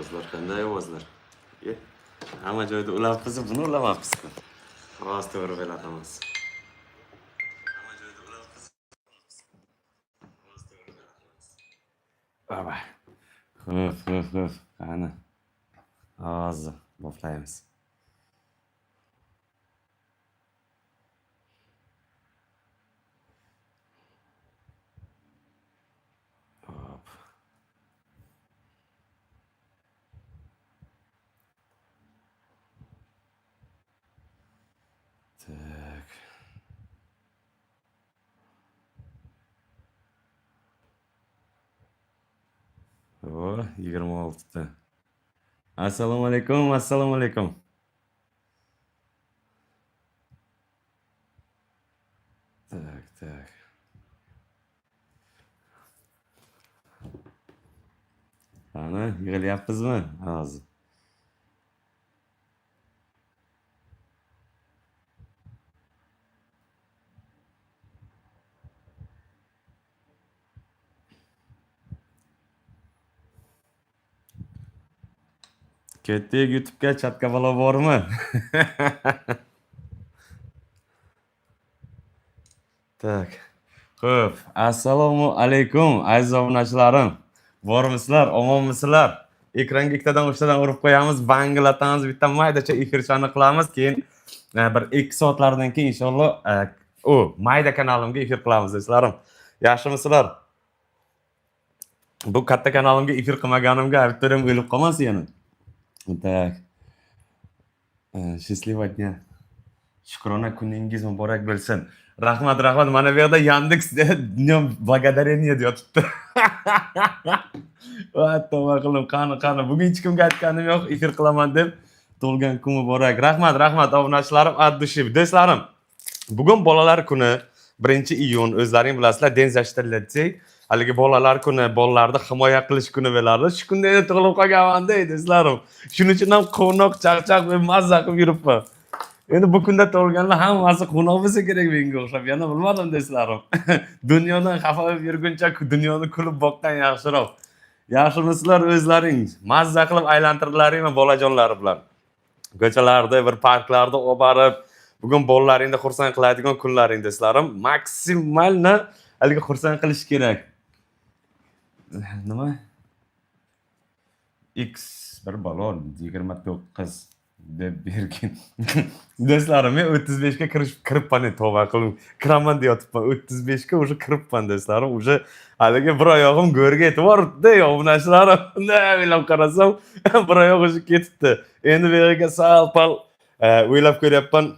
Ovozlar qanday ovozlar? E, hamma joyda ulayapmiz, buni ulamabmiz-ku. Ovoz to'g'ri belatamiz. Hamma joyda ulayapmiz. Ovoz to'g'ri belatamiz. Baba. Xo'p. Qani. Ovozni boshlaymiz. Hop. Tak. O, 26 ta. Assalomu alaykum. Tak. Qani, yig'ilyapmizmi? Hozir. Ketdik YouTube'ga chatka bola bormi? Tak. Xo'p, assalomu alaykum aziz obunachilarim. Bormisizlar, omonmisizlar? Ekranga ikkitadan uchtadan urib qo'yamiz, banglatamiz, bitta maydacha efirchani qilamiz, keyin bir 2 soatlardan keyin inshaalloh mayda kanalimga efir qilamiz do'stlarim. Yaxshimisizlar? Bu katta kanalimga efir qilmaganimga auditorim o'lib qolmasin yana. Так. Счастливого дня. Shukrona kuningiz muborak bo'lsin. Rahmat. Mana bu yerda Yandex dnём благодарение deyotibdi. Va tavba qildim. Qani. Bugun hech kimga aytganim yo'q, efir qilaman deb. Tug'ilgan kun muborak. Rahmat obunachilarim, addushi. Do'stlarim, bugun bolalar kuni 1-iyun. O'zlaring bilasizlar, Den zashtirlatdik. Haligi bolalar kuni, bolalarni himoya qilish kuni bo'ladi. Shu kunda tug'ilib qolganman-da, do'stlarim. Shuning uchun ham quvnoq, chaqchaq va mazza qilib yuribman. Endi bu kunda tug'ilganlar hammasi quvnoq bo'lsa kerak menga o'xshab. Yana bilmadim do'stlarim. Dunyodan xafa bo'lib yurguncha dunyoni kulib boqqan yaxshiroq. Yaxshimisizlar o'zlaring? Mazza qilib aylantirdilaringmi bolajonlari bilan? Ko'chalarda, bir parklarda olib borib, bugun bolalaringni xursand qiladigan kunlaring do'stlarim. Maksimalni haligi xursand qilish kerak. Nima? X bir balon 29 deb bergin. Do'stlarim, men 35 ga kiribman, tavba qildim. Kiraman deyotibman. 35 ga o'sha kiribman do'stlarim. O'sha haligi bir oyog'im go'rga yetib boribdi, obunachilarim. Bunday o'ylab qarasam, bir oyoq o'sha ketibdi. Endi bu yerga sal-pal o'ylab ko'ryapman.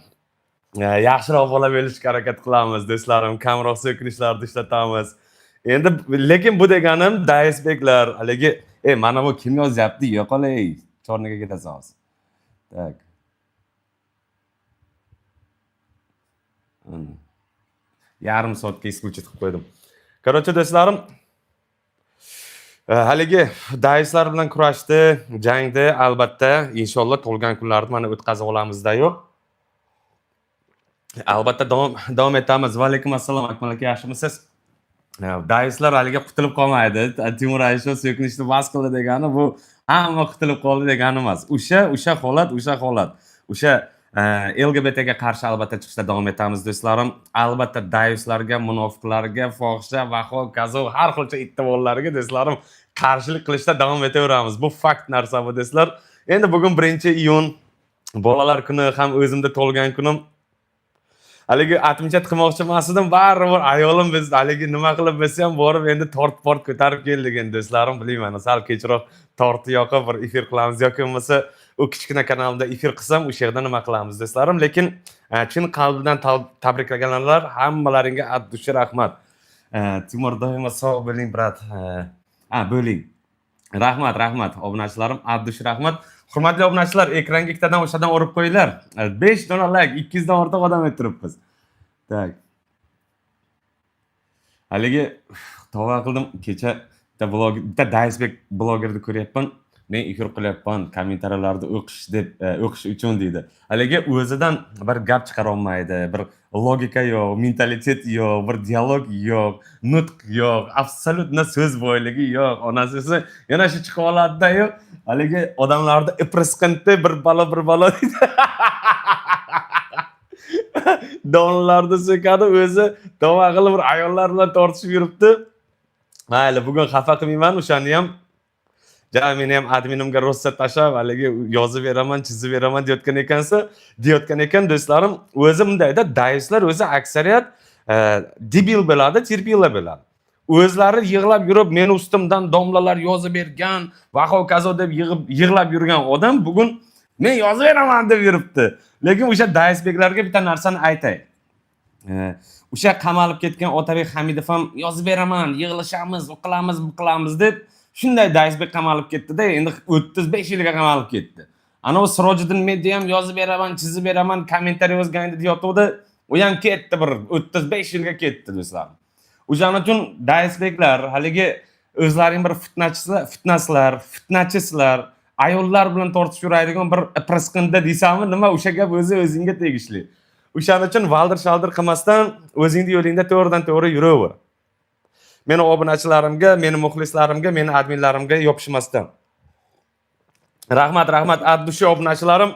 Yaxshiroq bola bo'lishga harakat qilamiz do'stlarim. Kamroq so'kinishlarni ishlatamiz. Endi lekin bu deganim daisbeklar, haligi mana bu kim yozyapti? Yo'qolay. Chornaga ketasiz hozir. Tak. Yarim soatga исключить qilib qo'ydim. Короче, do'stlarim, haligi daislar bilan kurashdi, jangda albatta inshaalloh tug'ilgan kunlarni mana o'tkazib olamiz-da-yu. Albatta davom etamiz. Va alaykum assalom, Akmal aka, yaxshimisiz? Daislar haliga qutulib qolmaydi. Timur Aysho so'kinishni bas qildi degani bu hamma qutulib qoldi degani emas. O'sha holat. O'sha LGBTga qarshi albatta chiqishda davom etamiz do'stlarim. Albatta daislarga, munofiqlarga, fohisha va hokazo har xilcha ittibollarga do'stlarim qarshilik qilishda davom etaveramiz. Bu fakt narsa bu do'stlar. Endi bugun 1-iyun bolalar kuni ham o'zimda tug'ilgan kunim. Haligi atmichat qilmoqchi emas edim, baribir ayolim biz haligi nima qilib bo'lsa ham borib endi tort ko'tarib keldik endi do'stlarim, bilmayman. Sal kechroq tortni yoqib bir efir qilamiz yoki bo'lmasa u kichkina kanalimda efir qilsam o'sha yerda nima qilamiz do'stlarim. Lekin chin qalbdan tabriklaganlar hammalaringga addushi rahmat. Timur doimo sog' bo'ling, brat. Bo'ling. Rahmat obunachilarim, addushi rahmat. Hurmatli obunachilar, ekranga ikkitadan o'shadan urib qo'yinglar. 5 dona like, 200 dan ortiq odam o'tiribmiz. Tak. Haligi tavba qildim, kecha bitta daisbek blogerni ko'ryapman. Men efir qilyapman, kommentariyalarda o'qish uchun deydi. Haligi o'zidan bir gap chiqara olmaydi, bir logika yo'q, mentalitet yo'q, bir dialog yo'q, nutq yo'q, absolutna so'z boyligi yo'q. Onasi yana shu chiqib oladi-da, Haligi odamlarda iprisqinti bir balo deydi. Donlarda so'kadi, o'zi tomog'ini bir ayollar bilan tortishib yuribdi. Mayli, bugun xafa qilmayman, o'shani ham meni ham adminimga ruxsat tashlab, haligi yozib beraman, chizib beraman deyotgan ekan do'stlarim. O'zi bundayda daislar o'zi aksariyat debil bo'ladi, tirpila bo'ladi. O'zlari yig'lab yurib, meni ustimdan domlalar yozib bergan va hokazo deb yig'lab yurgan odam bugun men yozib beraman deb yuribdi. Lekin o'sha daisbeklarga bitta narsani aytay. O'sha qamalib ketgan Otabek Hamidov ham yozib beraman, yig'ilishamiz, u qilamiz, bu qilamiz deb shunday daisbek qamalib ketdi-da, endi 35 yilga qamalib ketdi. Ana o Sirojiddin Medya ham yozib beraman, chizib beraman, kommentariy yozganda deyotdi. U ham ketdi, bir 35 yilga ketdi do'stlar. O'shaning uchun daisbeklar haligi o'zlarining bir fitnachislar, ayollar bilan tortishib yuradigan bir iprisqinda deysanmi, nima o'sha gap o'zingga tegishli. O'shaning uchun valdir-shaldir qilmasdan o'zingning yo'lingda to'g'ridan-to'g'ri yuraver. Meni obunachilarimga, meni muxlislarimga, meni adminlarimga yopishmasdan. Rahmat, addushi obunachilarim.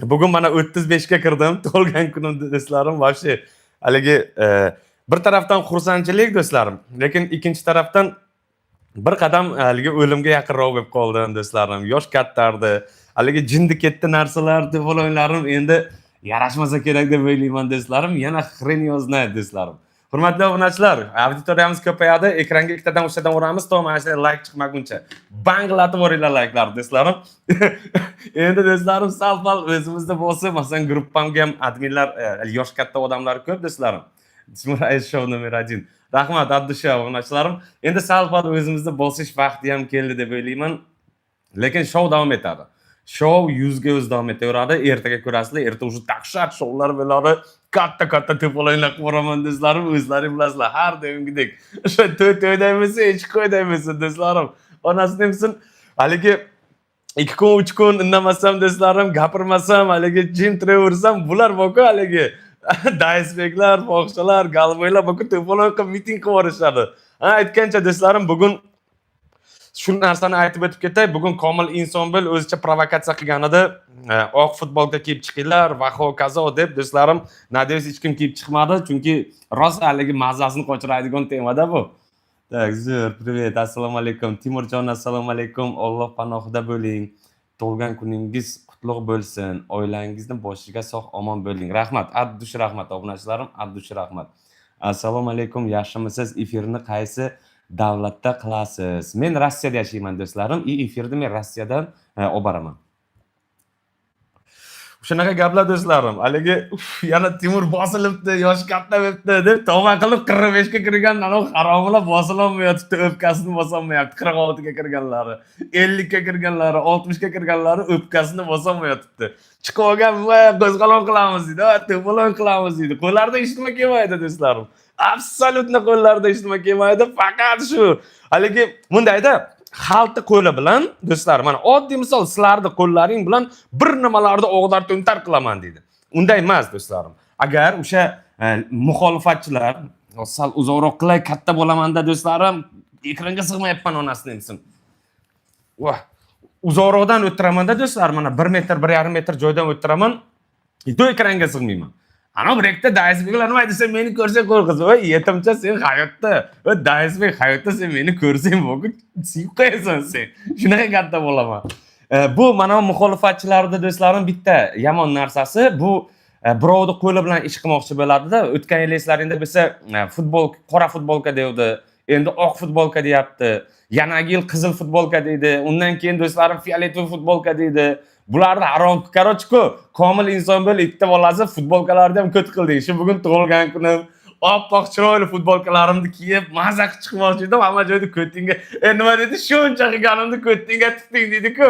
Bugun mana 35 ga kirdim. To'lgan kunim do'stlarim, vobshe. Haligi bir tarafdan xursandchilik do'stlarim, lekin ikkinchi tarafdan bir qadam haligi o'limga yaqinroq bo'lib qoldim do'stlarim. Yosh kattardi. Haligi jindi ketdi narsalar deb o'ylarim endi yarashmasa kerak deb o'ylayman do'stlarim. Yana xren yozni do'stlarim. Hurmatli obunachilar, auditoriyamiz ko'payadi. Ekranga ikkitadan o'shadan uramiz, to mana shu like chiqmaguncha. Banglatib boringlar like'larni do'stlarim. Endi do'stlarim sal-pal o'zimizda bo'lsa, masalan, gruppamga ham adminlar, yosh katta odamlar ko'p do'stlarim. Timur Aziz Show nomer 1. Rahmat Abdusha obunachilarim. Endi sal-pal o'zimizda bosish vaqti ham keldi deb o'ylayman. Lekin show davom etadi. Show 100 ga o'z davom etaveradi. Ertaga ko'rasizlar, erta уже dahshat showlar bo'ladi. Katta to'polonlar qo'raman do'stlarim, o'zlaring bilasizlar, har doimgidek. O'sha to'ydaymiz, hech qo'ydaymiz do'stlarim. Onasini hamsin haligi 2 kun, 3 kun indamasam do'stlarim, gapirmasam, haligi jim turaversam, bular boku haligi daisbeklar, fohishalar, galboylar boku to'polon qilib miting qilib yuborishadi. Aytgancha do'stlarim, bugun shu narsani aytib o'tib ketay. Bugun Komil Insonbel o'zicha provokatsiya qilganida oq futbolka kiyib chiqinglar va hokazo deb do'stlarim, nadayus hech kim kiyib chiqmadi, chunki rost haligi mazasini qochiradigan temada bu. Tak, zo'r, привет, assalomu alaykum. Timurjon, assalomu alaykum. Alloh panohida bo'ling. Tug'ilgan kuningiz qutlug' bo'lsin. Oilangizni boshiga sog' omon bo'ling. Rahmat, addush rahmat obunachilarim, addush rahmat. Assalomu alaykum, yaxshimisiz? Efirni qaysi davlatda qilasiz? Men Rossiyada yashayman do'stlarim. Efirni men Rossiyadan olib boraman. Shunaqa gaplar do'stlarim. Haligi yana Timur bosilibdi, yosh katta bo'libdi deb tavba qilib 45 ga kirgan ana haromilar bosilolmayapti, o'pkasini bosolmayapti. 46 ga kirganlari, 50 ga kirganlari, 60 ga kirganlari o'pkasini bosolmayapti. Chiqib olgan va qo'zg'alon qilamiz deydi, to'polon qilamiz deydi. Qo'llarda hech nima kelmaydi do'stlarim. Absolutno qo'llarda hech nima kelmaydi, faqat shu. Haligi bundayda xalta qo'li bilan do'stlar, mana oddiy misol, sizlarning qo'llaring bilan bir nimalarni o'g'dar to'ntar qilaman deydi. Unday emas do'stlarim. Agar o'sha muxolifatchilar sal uzoqroq qilay, katta bo'lamanda do'stlarim, ekranga sig'mayapman onasini hamsin. Voh, uzoqroqdan o'tiraman-da do'stlar, mana 1 metr, 1,5 metr joydan o'tiraman. Ekranga sig'mayman. Ana direktda daisbeklar nima desa, meni ko'rsang qo'rqasiz. Voy, yetimcha sen hayotda, va daisbek hayotda sen meni ko'rsang bo'lib siyib qo'yasan sen. Shunaqa katta bo'laman. Bu mana muxolifatchilarda do'stlarim bitta yomon narsasi, bu birovni qo'li bilan ish qilmoqchi bo'ladi-da. O'tgan yil eslaringda bilsa, futbol, qora futbolka deydi. Endi oq futbolka deyapti. Yanagi yil qizil futbolka deydi. Undan keyin do'stlarim fioletoviy futbolka deydi. Bularni harom, qarochku, Komil Insonbel ikkita bolasi futbolkalarni ham ko't qildi. Shu bugun tug'ilgan kunim, oppoq chiroyli futbolkalarimni kiyib, maza qilib chiqmoqchi edim, hamma joyda ko'tingga, nima dedi, shuncha qilganimni ko'tingga tiqding dedi-ku.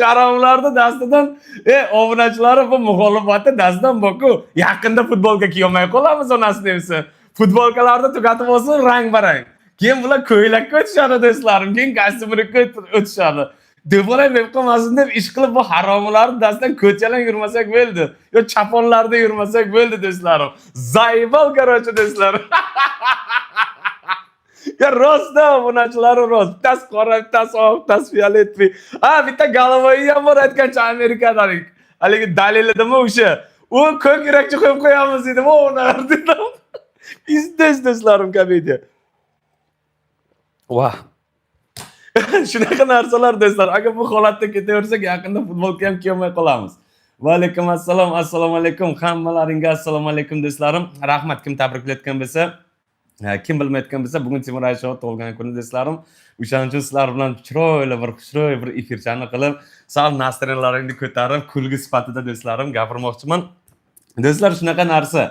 Haromlarni dastidan, obunachilarim bu muxolifatni dastidan boku, yaqinda futbolka kiyolmay qolamiz onasini desa. Futbolkalarni tugatib olsin rang-barang. Keyin bular ko'ylakka o'tishadi do'stlarim, keyin kostyumga o'tishadi. Devolay deb qolmasin deb ish qilib bu haromlarni dastidan ko'chalar yurmasak bo'ldi. Yo chaponlarda yurmasak bo'ldi do'stlarim. Zaybal qarochi do'stlar. Ya rostda bunaqalari rost. Bittasi qora, bittasi oq, bittasi fioletviy. Bitta Galovoy ham bor aytgancha Amerikadalik. Haligi dalilidimi o'sha? U ko'k yurakcha qo'yib qo'yamiz dedim. Unaqa dedim. Izdesh do'stlarim komediya. Vah. Shunaqa narsalar do'stlar. Agar bu holatda ketaversak, yaqinda futbolga ham kelmay qolamiz. Va alaykum assalom, assalomu alaykum. Hammalaringga assalomu alaykum do'stlarim. Rahmat, kim tabriklayotgan bo'lsa, kim bilmayotgan bo'lsa, bugun Timur Aysho tug'ilgan kuni do'stlarim. O'shaning uchun sizlar bilan chiroyli bir xushro'y bir efirchani qilib, sal nastroyenlaringni ko'tarib, kulgi sifatida do'stlarim gapirmoqchiman. Do'stlar, shunaqa narsa.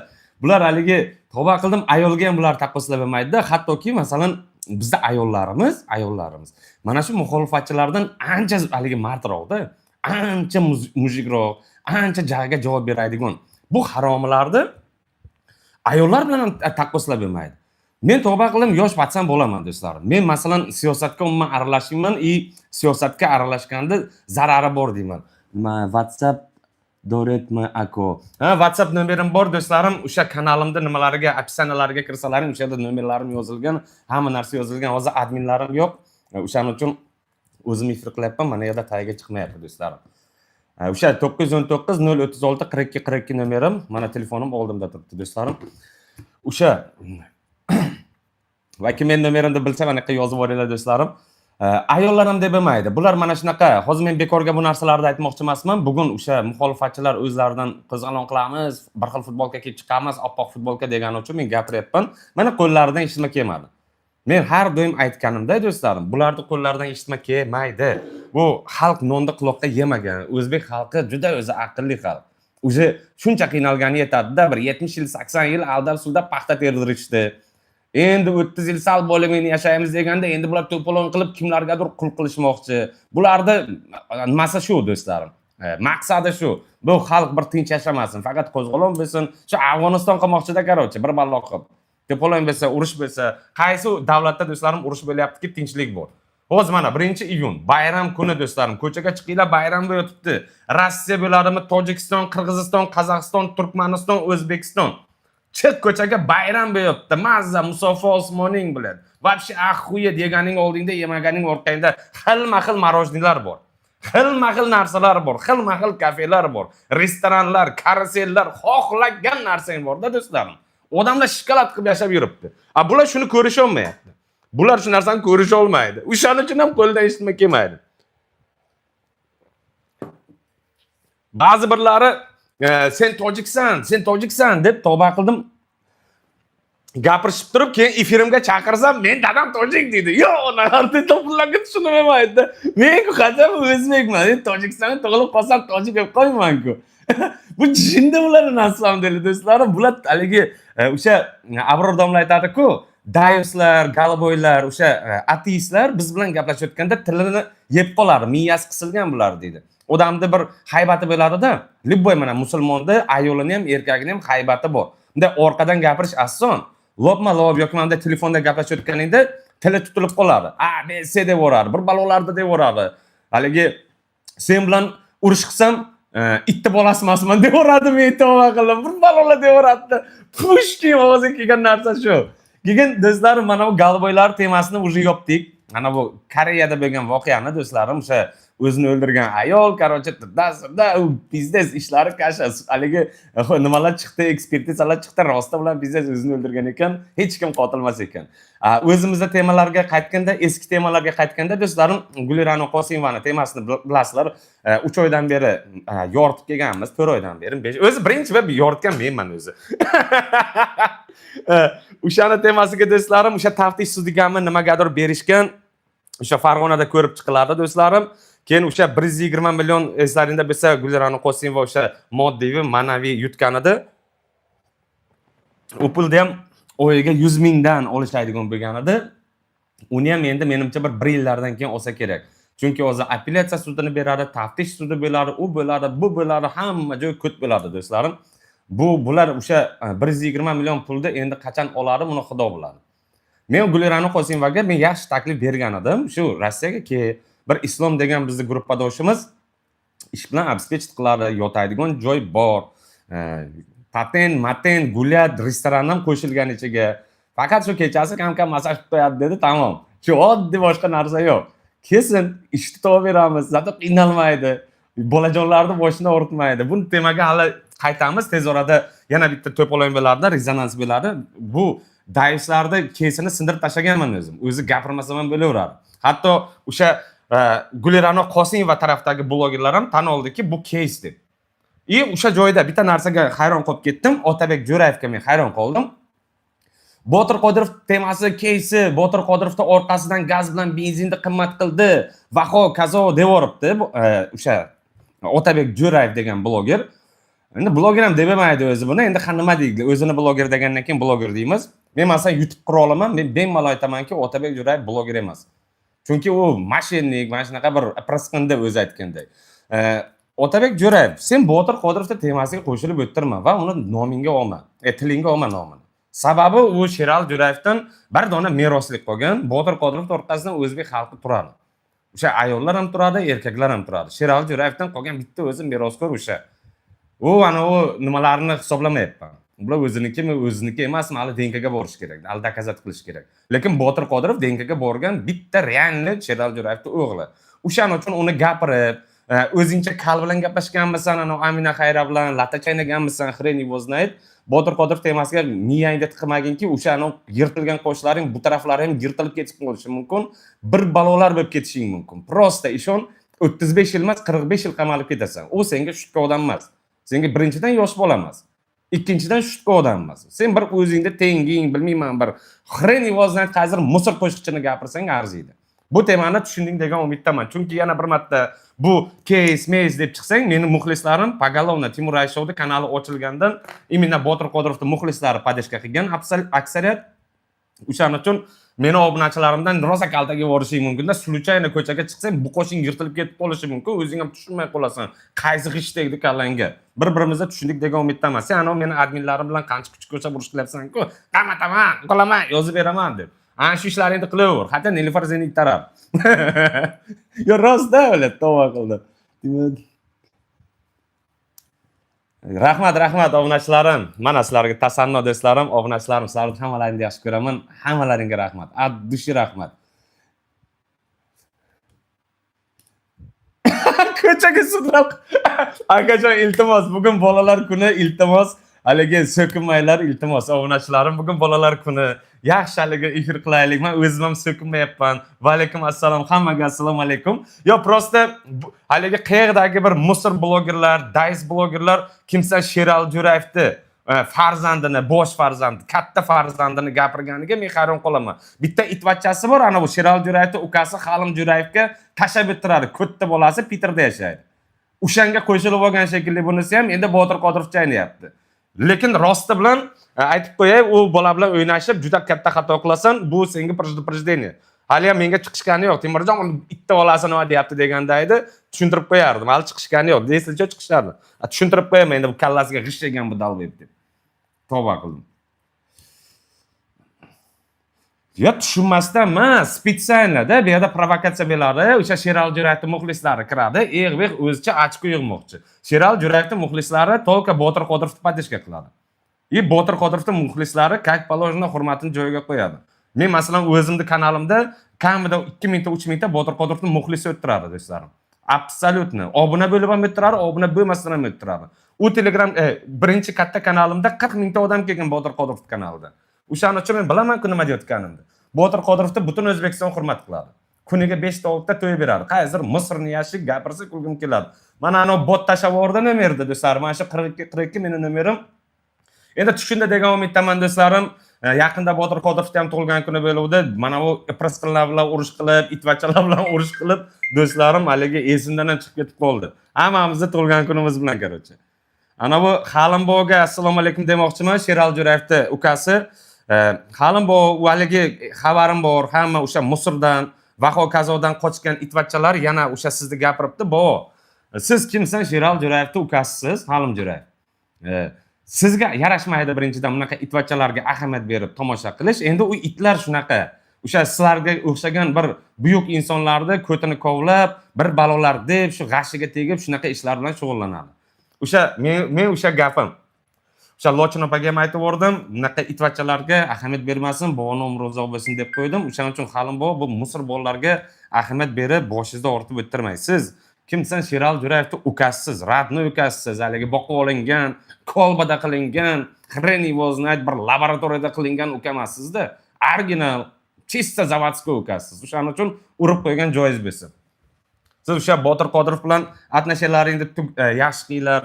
Bular haligi tavba qildim, ayolga ham bular taqqoslab bo'lmaydi-da. Hattoki masalan bizda ayollarimiz mana shu muxolifatchilardan ancha haligi mardroqda, ancha mujikroq, ancha jag'iga javob beradigan bu haromlarni ayollar bilan taqqoslab bo'lmaydi. Men tavba qildim, yosh patsam bo'laman do'stlarim. Men masalan siyosatga umuman aralashmayman, siyosatga aralashganda zarari bor deyman. WhatsApp Doretmi ako. WhatsApp nomerim bor do'stlarim. O'sha kanalimda nimalarga, opsiyonlarga kirsalaring, o'sha yerda nomerlarim yozilgan, hamma narsa yozilgan. Hozir adminlarim yo'q. O'shaning uchun o'zim efir qilyapman. Mana yerda tagiga chiqmayapti do'stlarim. O'sha 919 036 42 42 nomerim. Mana telefonim oldimda turibdi do'stlarim. O'sha va kim men nomerimni bilsa, mana yoqqa yozib yuboringlar do'stlarim. Ayollar ham deb bo'lmaydi. Bular mana shunaqa. Hozir men bekorga bu narsalarni aytmoqchi emasman. Bugun o'sha muxolifatchilar o'zlaridan qo'zg'alon qilamiz, bir xil futbolka kelib chiqamiz, oppoq futbolka degani uchun men gapiryapman. Mana qo'llaridan eshitma kelmadi. Men har doim aytganimda do'stlarim, bularning qo'llaridan eshitma kelmaydi. Bu xalq nonda quloqqa yemagan. O'zbek xalqi juda o'zi aqlli xalq. O'zi shuncha qiynalgani yetadi-da, bir 70 yil, 80 yil aldab-suldab paxta terdirishdi. Endi 30 yil sal bo'lib yashaymiz deganda endi bular to'polon qilib kimlargadir qul qilishmoqchi. Bularda nimasi shu do'stlarim. Maqsadi shu. Bu xalq bir tinch yashamasin, faqat qo'zg'olon bo'lsin. Shu Afg'oniston qilmoqchida qarochi, bir ballo qilib. To'polon bo'lsa, urush bo'lsa, qaysi davlatda do'stlarim urush bo'lyaptiki, tinchlik bor. Hozir mana 1-iyun bayram kuni do'stlarim, ko'chaga chiqinglar, bayram bo'lyapti. Rossiya bo'ladimi, Tojikiston, Qirg'iziston, Qozog'iston, Turkmaniston, O'zbekiston. Chiq ko'chaga bayram bo'lyapti. Mazza musofa osmoning bilan. Вообще ахуye deganing oldingda, yemaganing orqangda xilma-xil marojnilar bor. Xilma-xil narsalar bor, xilma-xil kafelar bor, restoranlar, karusellar, xohlagan narsang bor-da do'stlarim. Odamlar shokolad qilib yashab yuribdi. Bular shuni ko'risha olmayapti. Bular shu narsani ko'risha olmaydi. O'shaning uchun ham qo'ldan eshitma kelmaydi. Ba'zi birlari sen tojiksan deb tavba qildim. Gapirishib turib, keyin efirimga chaqirsam, men dadam tojik dedi. Yo'q, ularni to'plarga tushunmaydi. Men-ku qachon o'zbekman, Tojikistonda tug'ilib qolsam tojik deb qo'yman-ku. Bu jinda ularni naslam deydi do'stlarim. Bular haligi o'sha Abror domla aytadi-ku, dayslar, galoboylar, o'sha ateistlar biz bilan gaplashayotganda tilini yeb qoladi, miyasi qisilgan bular deydi. Odamda bir haybati bo'ladi-da. Libboy mana musulmonda ayolini ham, erkagini ham haybati bor. Bunda orqadan gapirish oson. Lobma-lob yoki mana telefonda gaplashayotganingda tili tutilib qoladi. ABC deb o'radi, bir balolarda deb o'radi. Haligi sen bilan urush qilsam, itti bolasi emasman deb o'radi, men tavba qildim. Bir balolar deb o'radi. Pushkin ovoziga kelgan narsa shu. Keyin do'stlarim, mana bu galboylar temasini уже yopdik. Mana bu Koreyada bo'lgan voqeani do'stlarim, o'sha o'zini o'ldirgan ayol, qarochi, dasturda u biznes ishlari kashas. Haligi nimalar chiqdi, ekspertizalar chiqdi, rosta bilan biznes o'zini o'ldirgan ekan, hech kim qotil emas ekan. O'zimizda temalarga qaytganda, eski temalarga qaytganda do'stlarim, Gulirano Qosimovani temasini bilasizlar. 3 oydan beri yoritib kelganmiz, 4 oydan beri. O'zi birinchi bir yoritgan menman o'zi. O'shani temasiga do'stlarim, o'sha taftish sudiganmi nimagadir berishgan. O'sha Farg'onada ko'rib chiqiladi do'stlarim. Keyin o'sha 120 million eslaringda bo'lsa, Gulirano Qosimova o'sha moddiy va ma'naviy yutganida u pulni ham oyiga 100 mingdan olishadigan bo'lgan edi. Uni ham endi menimcha bir 1 yillardan keyin olsa kerak. Chunki o'zi apellyatsiya sudini beradi, taftish sudi bo'ladi, u bo'ladi, bu bo'ladi, hamma joy ko't bo'ladi do'stlarim. Bular o'sha 120 million pulni endi qachon oladi, buni Xudo biladi. Men Gulirano Qosimovaga men yaxshi taklif bergan edim. Shu Rossiyaga bir islom degan bizning gruppadoshimiz ish bilan обеспечить qiladi, yotadigan joy bor. Patent, gulyat, restoran ham qo'shilgan ichiga. Faqat shu kechasi kam-kam masaj qilib qo'yadi dedi, tamom. Shu oddiy boshqa narsa yo'q. Kesin ishni topib beramiz, zato qiynalmaydi. Bolajonlarni boshini o'rtmaydi. Buni temaga hali qaytamiz. Tez orada yana bitta to'polon bo'ladi, rezonans bo'ladi. Bu daislarni kesini sindirib tashlaganman o'zim. O'zi gapirmasam ham bo'laveradi. Hatto o'sha Gulirano Qosimova tarafdagi blogerlar ham tan oldiki, bu case deb. O'sha joyda bitta narsaga hayron qolib ketdim. Otabek Jo'rayevga men hayron qoldim. Botir Qodirov temasi case, Botir Qodirovning orqasidan gaz bilan benzinni qimmat qildi va kazo devoribdi. O'sha Otabek Jo'rayev degan bloger. Endi bloger ham demaydi o'zi buni. Endi nima deydi? O'zini bloger degandan keyin bloger deymiz. Men masalan YouTube qura olaman, men bemalol aytamanki, Otabek Jo'rayev bloger emas. Chunki u mashinnik, mana shunaqa bir prasqinda o'zi aytganday. Otabek Jo'rayev, sen Botir Qodirovning temasiga qo'shilib o'tirma va uni nomingga olma. Tilingga olma nomini. Sababi u Sherali Jo'rayevdan bir dona meroslik qolgan. Botir Qodirovning orqasidan o'zbek xalqi turadi. O'sha ayollar ham turadi, erkaklar ham turadi. Sherali Jo'rayevdan qolgan bitta o'zi meroskor o'sha. U ana u nimalarni hisoblamayapman. Bular o'ziniki emasmi, hali DNKga borish kerak, hali dokazat qilish kerak. Lekin Botir Qodirov DNKga borgan bitta realni Sherali Jo'rayevning o'g'li. O'shaning uchun uni gapirib, o'zingcha kal bilan gaplashganmisan, ana Amina Xayra bilan latta chaynaganmisan, xreni его знает. Botir Qodirov temasiga miyangda tiqmaginki, o'shani yirtilgan qoshlaring bu taraflari ham yirtilib ketib qolishi mumkin. Bir balolar bo'lib ketishing mumkin. Prosta ishon 35 yil emas, 45 yil qamalib ketasan. U senga shutka odam emas. Senga birinchidan yosh bola emas. Ikkinchidan shutka odam emas. Sen bir o'zingda tenging, bilmayman, bir xren его знает hozir musor qo'shiqchini gapirsang arziydi. Bu temani tushunding degan umiddaman. Chunki yana bir marta bu case deb chiqsang, meni muxlislarim Pagalovna Timur Ayshovda kanali ochilgandan imенно Botir Qodirovning muxlislari podeshka qilgan aksariyat. O'shaning uchun meni obunachilarimdan rosa kaltaga borishing mumkin-da. Случайно ko'chaga chiqsang, bu qo'shing yirtilib ketib qolishi mumkin. O'zing ham tushunmay qolasan. Qaysi g'ish tegdi kallangga. Bir-birimizni tushundik degan umiddaman. Sen ana meni adminlarim bilan qancha kuch ko'cha burish qilyapsan-ku, qamataman, qolaman, yozib beraman deb. Ana shu ishlaringni qilaver. Hatto Nilufar seni taraf. Yo rostda o'ylab tova qildi. Rahmat obunachilarim. Mana sizlarga tasanno do'stlarim, obunachilarim, sizlarni hammalaringizni yaxshi ko'raman. Hammalaringga rahmat. Addushi rahmat. Ko'chaga sudrab. Akajon iltimos, bugun bolalar kuni, iltimos. Haligi so'kinmanglar, iltimos. Obunachilarim, bugun bolalar kuni. Yaxshi haligi efir qilaylik. Men o'zim ham so'kinmayapman. Va alaykum assalom. Hammaga assalomu alaykum. Yo prosta haligi qayerdagi bir musor blogerlar, dais blogerlar kimsa Sherali Jo'rayevni farzandini, bosh farzandi, katta farzandini gapirganiga men hayron qolaman. Bitta itvachchasi bor, ana bu Sherali Jo'rayevning ukasi Halim Jo'rayevga tashlab o'tiradi. Ko'tta bolasi Peterda yashaydi. O'shanga qo'shilib olgan shekilli bunisi ham endi Botir Qodirov chaynayapti. Lekin rosti bilan aytib qo'yay, u bola bilan o'ynashib juda katta xato qilasan, bu senga предупреждение. Hali ham menga chiqishgani yo'q. Temurjon uni bitta bolasi nima deyapti deganda edi, tushuntirib qo'yardim. Hali chiqishgani yo'q. Deysizcha chiqishardi. Tushuntirib qo'yaman endi bu kallasiga g'ish degan bu dalbeb deb. Tavba qildim. Ya tushunmasdan emas, spitsaynada bu yerda provokatsiya bo'ladi. O'sha Sherali Jo'rayevning muxlislari kiradi, eg'bek o'zicha ochko yig'moqchi. Sherali Jo'rayevning muxlislari tolka Botir Qodirovni podeshka qiladi. Botir Qodirovning muxlislari как положено hurmatini joyiga qo'yadi. Men masalan o'zimning kanalimda kamida 2000 ta 3000 ta Botir Qodirovning muxlisi o'tiradi do'stlarim. Absolutno. Obuna bo'lib ham o'tiradi, obuna bo'lmasdan ham o'tiradi. U Telegram birinchi katta kanalimda 40 ming ta odam kelgan Botir Qodirov kanalida. O'shaning uchun men bilaman-ku nima deyotganimni. Botir Qodirovni butun O'zbekiston hurmat qiladi. Kuniga 5 ta 6 ta to'y beradi. Hozir Misrni yashib gapirsa kulgim keladi. Mana ana bot tashavorda nomerda do'stlarim, mana shu 42 meni nomerim. Endi tushunda degan umiddaman do'stlarim. Yaqinda Botir Qodirovning ham tug'ilgan kuni bo'luvdi. Mana bu prasqinlar bilan urush qilib, itvachalar bilan urush qilib, do'stlarim haligi esimdan ham chiqib ketib qoldi. Hammamizni tug'ilgan kunimiz bilan qarochi. Ana bu Halimboga assalomu alaykum demoqchiman. Sherali Jo'rayevning ukasi. Halimbo haligi xabarim bor. Hamma o'sha Misrdan va hokazodan qochgan itvachalar yana o'sha sizni gapiribdi. Siz kimsan? Sherali Jo'rayevning ukasisiz, Halim Jo'rayev. Sizga yarashmaydi birinchidan bunaqa itvachalarga ahamiyat berib tomosha qilish. Endi u itlar shunaqa. O'sha sizlarga o'xshagan bir buyuk insonlarni ko'tini kovlab, bir balolar deb, shu g'ashiga tegib shunaqa ishlar bilan shug'ullanadi. O'sha men o'sha gapim. O'sha Lochin opaga ham aytib yubordim, bunaqa itvachchalarga ahamiyat bermasin, bog'ni umri uzoq bo'lsin deb qo'ydim. O'shaning uchun Halim bog' bu Misr bog'larga ahamiyat berib, boshingizda ortib o'tirmaysiz. Kimsan Sherali Jo'rayevning ukasiz, Radni ukasiz, haligi boqib olingan, kolbada qilingan, xreni voznayt bir laboratoriyada qilingan uka emassiz-da. Original, chista zavodskiy ukasiz. O'shaning uchun urib qo'ygan joyiz bo'lsin. Siz o'sha Botir Qodirov bilan atnashalaringni yaxshi qilinglar.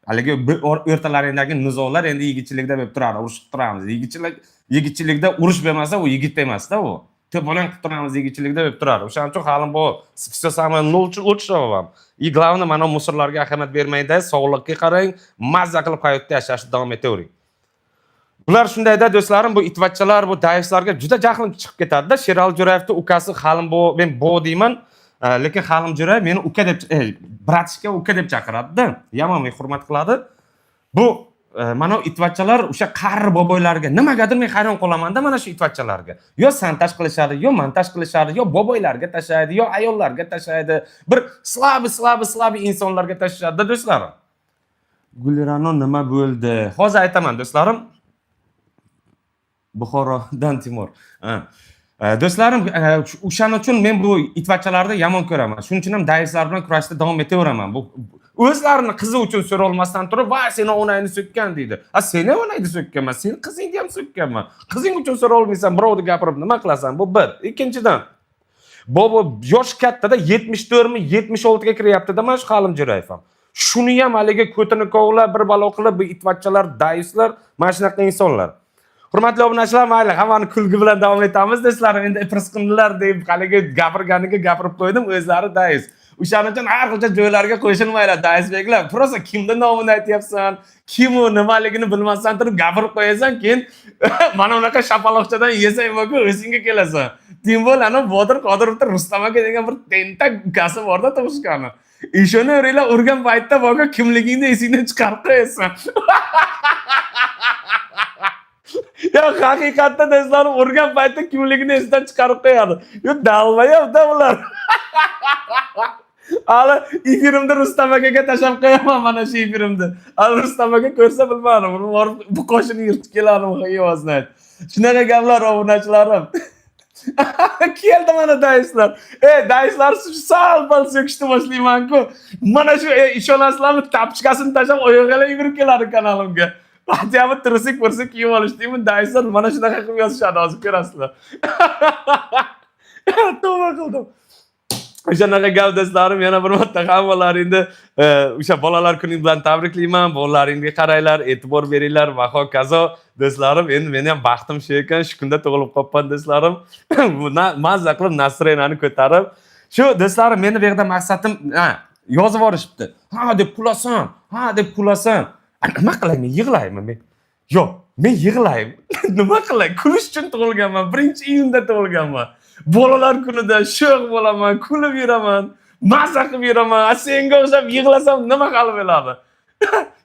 Haligi o'rtalaringdagi nizolar endi yigitchilikda bo'lib turadi, urushib turamiz. Yigitchilikda urush bo'lmasa, u yigit emas-da u. To'polon qilib turamiz yigitchilikda bo'lib turadi. O'shaning uchun Halim bu все самое лучшего вам. И главное, mana musorlarga ahamiyat bermaydi, sog'liqqa qarang, mazza qilib hayotda yashashni davom etavering. Bular shundayda do'stlarim, bu itvachchalar, bu daiflarga juda jahlim chiqib ketadi-da. Sherali Jo'rayevning ukasi Halim bu, men bu deyman, lekin Halim Jo'rayev meni uka deb, bratishga uka deb chaqiradi-da. Yomon hurmat qiladi. Bu mana itvachchalar o'sha qarri boboylarga nimagadir men hayron qolaman-da mana shu itvachchalarga. Yo santaj qilishadi, yo montaj qilishadi, yo boboylarga tashlaydi, yo ayollarga tashlaydi. Bir slabi insonlarga tashlaydi do'stlarim. Gulirano nima bo'ldi? Hozir aytaman do'stlarim. Buxorodan Timur. Do'stlarim, o'shaning uchun men bu itvachchalarni yomon ko'raman. Shuning uchun ham daiflar bilan kurashda davom etaveraman. Bu o'zlarini qizi uchun so'ra olmasdan turib, "Va, seni onangni so'kkan" deydi. "A, seni onangni so'kkanman, seni qizingni ham so'kkanman. Qizing uchun so'ra olmaysan, birovni gapirib nima qilasan?" Bu bir. Ikkinchidan, bobo yosh kattada 74 mi, 76 ga kiryapti-da mana shu Halim Jo'rayev ham. Shuni ham haligi ko'tini kovlab, bir balo qilib, bu itvachchalar, daiflar, mana shunaqa insonlar. Hurmatli obunachilar, mayli, hammani kulgi bilan davom etamiz do'stlarim. Endi prisqindilar deb haligi gapirganiga gapirib qo'ydim, o'zlari dais. O'shaning uchun har xil joylarga qo'shilmaylar daisbeklar. Prosta kimni nomini aytyapsan, kim u nimaligini bilmasdan turib gapirib qo'yasan, keyin mana unaqa shapaloqchadan yesang bo'lku o'zingga kelasan. Timbol ana Botir Qodirovda Rustam aka degan bir tentak ukasi bor-da tug'ishgani. Ishoni o'ringlar urgan paytda bo'lku kimligingni esingdan chiqarib qo'yasan. Ya haqiqatda do'stlarim urgan paytda kimligini esdan chiqarib qo'yadi. Yo dalmayapti bular. Hali efirimda Rustam akaga tashab qo'yaman mana shu efirimda. Hali Rustam aka ko'rsa bilmadim, bu qo'shini yirtib keladi ovozni. Shunaqa gaplar obunachilarim. Keldi mana daislar. Daislar sal-pal so'kishni boshlayman-ku. Mana shu ishonasizlarmi, tapchkasini tashab oyoqlar yugurib keladi kanalimga. Hattomi tirsik pursik kiyib olishdimi, daislar mana shunaqa qilib yozishadi, hozir ko'rasizlar. Tavba qildim. O'shanaqa gap do'stlarim, yana bir marta hammalaringni o'sha bolalar kuning bilan tabriklayman. Bolalaringga qaranglar, e'tibor beringlar va hokazo. Do'stlarim, endi meni ham baxtim shu ekan, shu kunda tug'ilib qolgan do'stlarim. Mazza qilib nasriyani ko'tarib. Shu do'stlarim, meni bu yerda maqsadim, yozib yorishibdi. Ha deb kulasan, ha deb kulasan. Nima qilayman, yig'layman men? Yo'q, men yig'layman. Nima qilay? Kulish uchun tug'ilganman. 1-iyunda tug'ilganman. Bolalar kunida sho'x bo'laman, kulib yuraman, mazza qilib yuraman. Senga o'xshab yig'lasam nima qilib bo'ladi?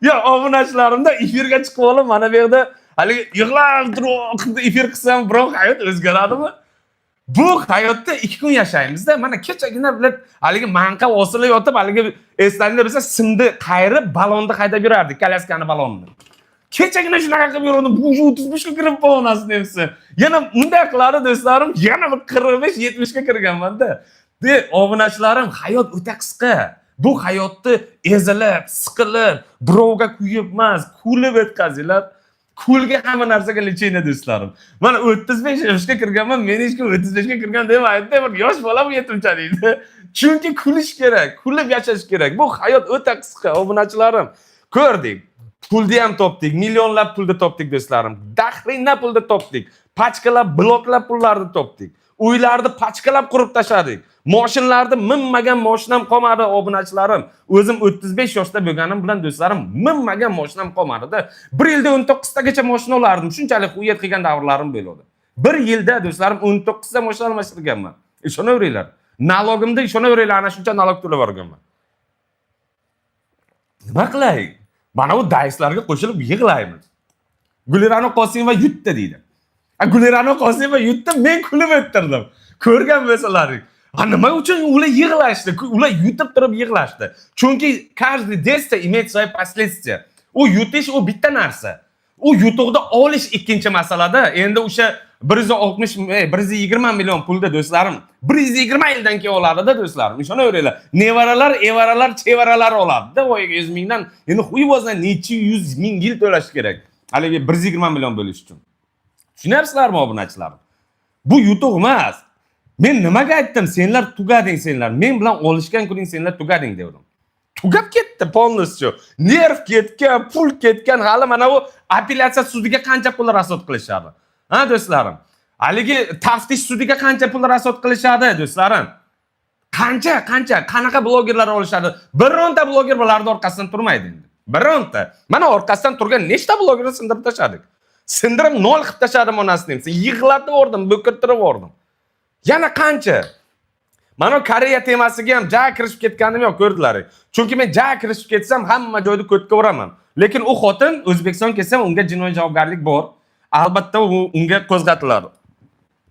Yo, obunachilarimda efirga chiqib olib, mana bu yerda haligi yig'lab turib efir qilsam, biroq hayot o'zgaradimi? Bu hayotda 2 kun yashaymiz-da. Mana kechagina bilib, haligi manqa osilib yotib, haligi eslarida bilsa simni qayrib, balonni haydab yurardik, kalyaskani balonni. Kechagina shunaqa qilib yurdim, bu 35 ga kirib qolmasin debsiz. Yana bunday qiladi do'stlarim, yana bir 45-70 ga kirganman-da. Obunachilarim, hayot o'ta qisqa. Bu hayotni ezilib, siqilib, birovga kuyib emas, kulib o'tkazinglar. Kulga hamma narsaga lechina do'stlarim. Mana 35 yoshga kirganman, men hech kim 35 ga kirgan demaydi, bir yosh bola bu yetimcha deydi. Chunki kulish kerak, kulib yashash kerak. Bu hayot o'ta qisqa, obunachilarim. Ko'rdik. Pulni ham topdik, millionlab pulni topdik do'stlarim. Daxrina pulni topdik. Pachkalab, bloklab pullarni topdik. Uylarni pachkalab qurib tashladik. Mashinlarni minmagan mashinam qolmadi obunachilarim. O'zim 35 yoshda bo'lganim bilan do'stlarim, minmagan mashinam qolmadi-da. 1 yilda 19 tagacha mashina olardim. Shunchalik uyat qilgan davrlarim bo'ldi. 1 yilda do'stlarim 19 ta mashina almashtirganman. Ishonaveringlar. Nalogimda ishonaveringlar, ana shuncha nalog to'lab borganman. Nima qilay? Mana bu daislarga qo'shilib yig'laymiz. Gulirano Qosimova yutdi deydi. Gulirano Qosimova yutdi, men kulib o'ttirdim. Ko'rgan bo'lsalaring. Nima uchun ular yig'lashdi? Ular yutib turib yig'lashdi. Chunki каждый действие имеет свои последствия. U yutish u bitta narsa. U yutuqni olish ikkinchi masalada. Endi o'sha 160 120 million pulda do'stlarim 120 yildan keyin oladi-da do'stlarim. Ishonaveringlar. Nevaralar, evaralar, chevaralar oladi-da voyaga 100 mingdan. Endi xuyvozdan necha 100 ming yil to'lash kerak. Haligi 120 million bo'lish uchun. Tushunyapsizlarmi obunachilarim? Bu yutuq emas. Men nimaga aytdim? Senlar tugading senlar. Men bilan olishgan kuning senlar tugading dedim. Tugab ketdi polностью. Nerv ketgan, pul ketgan, hali mana bu apellyatsiya sudiga qancha pul rasod qilishadi. Ha do'stlarim. Haligi taftish sudiga qancha pul rasod qilishadi do'stlarim. Qancha, qanaqa blogerlar olishadi? Bironta bloger bularning orqasidan turmaydi endi. Bironta. Mana orqasidan turgan nechta blogerni sindirib tashladik. Sindirib nol qilib tashladim onasini. Yig'latib o'rdim, bo'kirtirib o'rdim. Yana qancha? Mana Koreya temasiga ham ja kirishib ketganim yo'q, ko'rdilaring. Chunki men ja kirishib ketsam hamma joyda ko'tga uraman. Lekin u xotin O'zbekiston kelsam unga jinoiy javobgarlik bor. Albatta unga qo'zg'atiladi.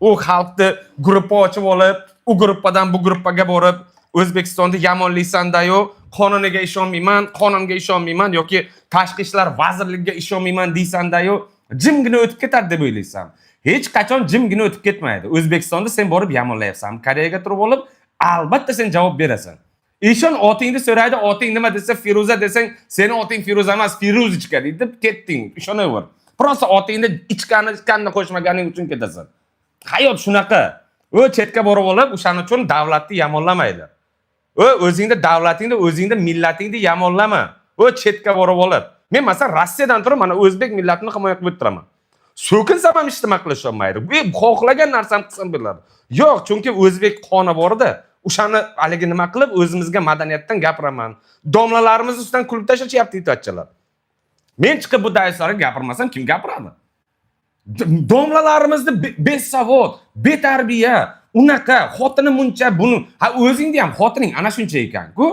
U xalqni guruh ochib olib, u guruhdan bu guruhga borib, O'zbekistonda yomonliksan-dayo, qonuniga ishonmayman, qonunga ishonmayman yoki tashqi ishlar vazirligiga ishonmayman deysan-dayo, jimgina o'tib ketadi deb o'ylaysan. Hech qachon jimgina o'tib ketmaydi. O'zbekistonda sen borib yomonlayapsan, Koreyaga turib olib, albatta sen javob berasan. Ishon otingni so'raydi, oting nima desa Firuza desang, seni oting Firuza emas, Firuzichka deydi, ketding. Ishonaver. Prosta otingni ichkanni qo'shmaganing uchun ketasan. Hayot shunaqa. U chetga borib olib, o'shaning uchun davlatni yomonlamaydi. U o'zingda davlatingni, o'zingda millatingni yomonlama. U chetga borib olib. Men masalan Rossiyadan turib, mana o'zbek millatini himoya qilib o'tiraman. So'kinsam ham ijtimoiy qilish olmaydi. Bu xohlagan narsam qilsam bo'ladi. Yo'q, chunki o'zbek qoni bor-da. O'shani haligi nima qilib o'zimizga madaniyatdan gapiraman. Domlalarimiz ustidan kulib tashlashyapti itatchilar. Men chiqib bu darslarga gapirmasam kim gapiradi? Domlalarimizni besavod, betarbiya, unaqa xotini muncha buni, ha o'zingda ham xotining ana shuncha ekan-ku,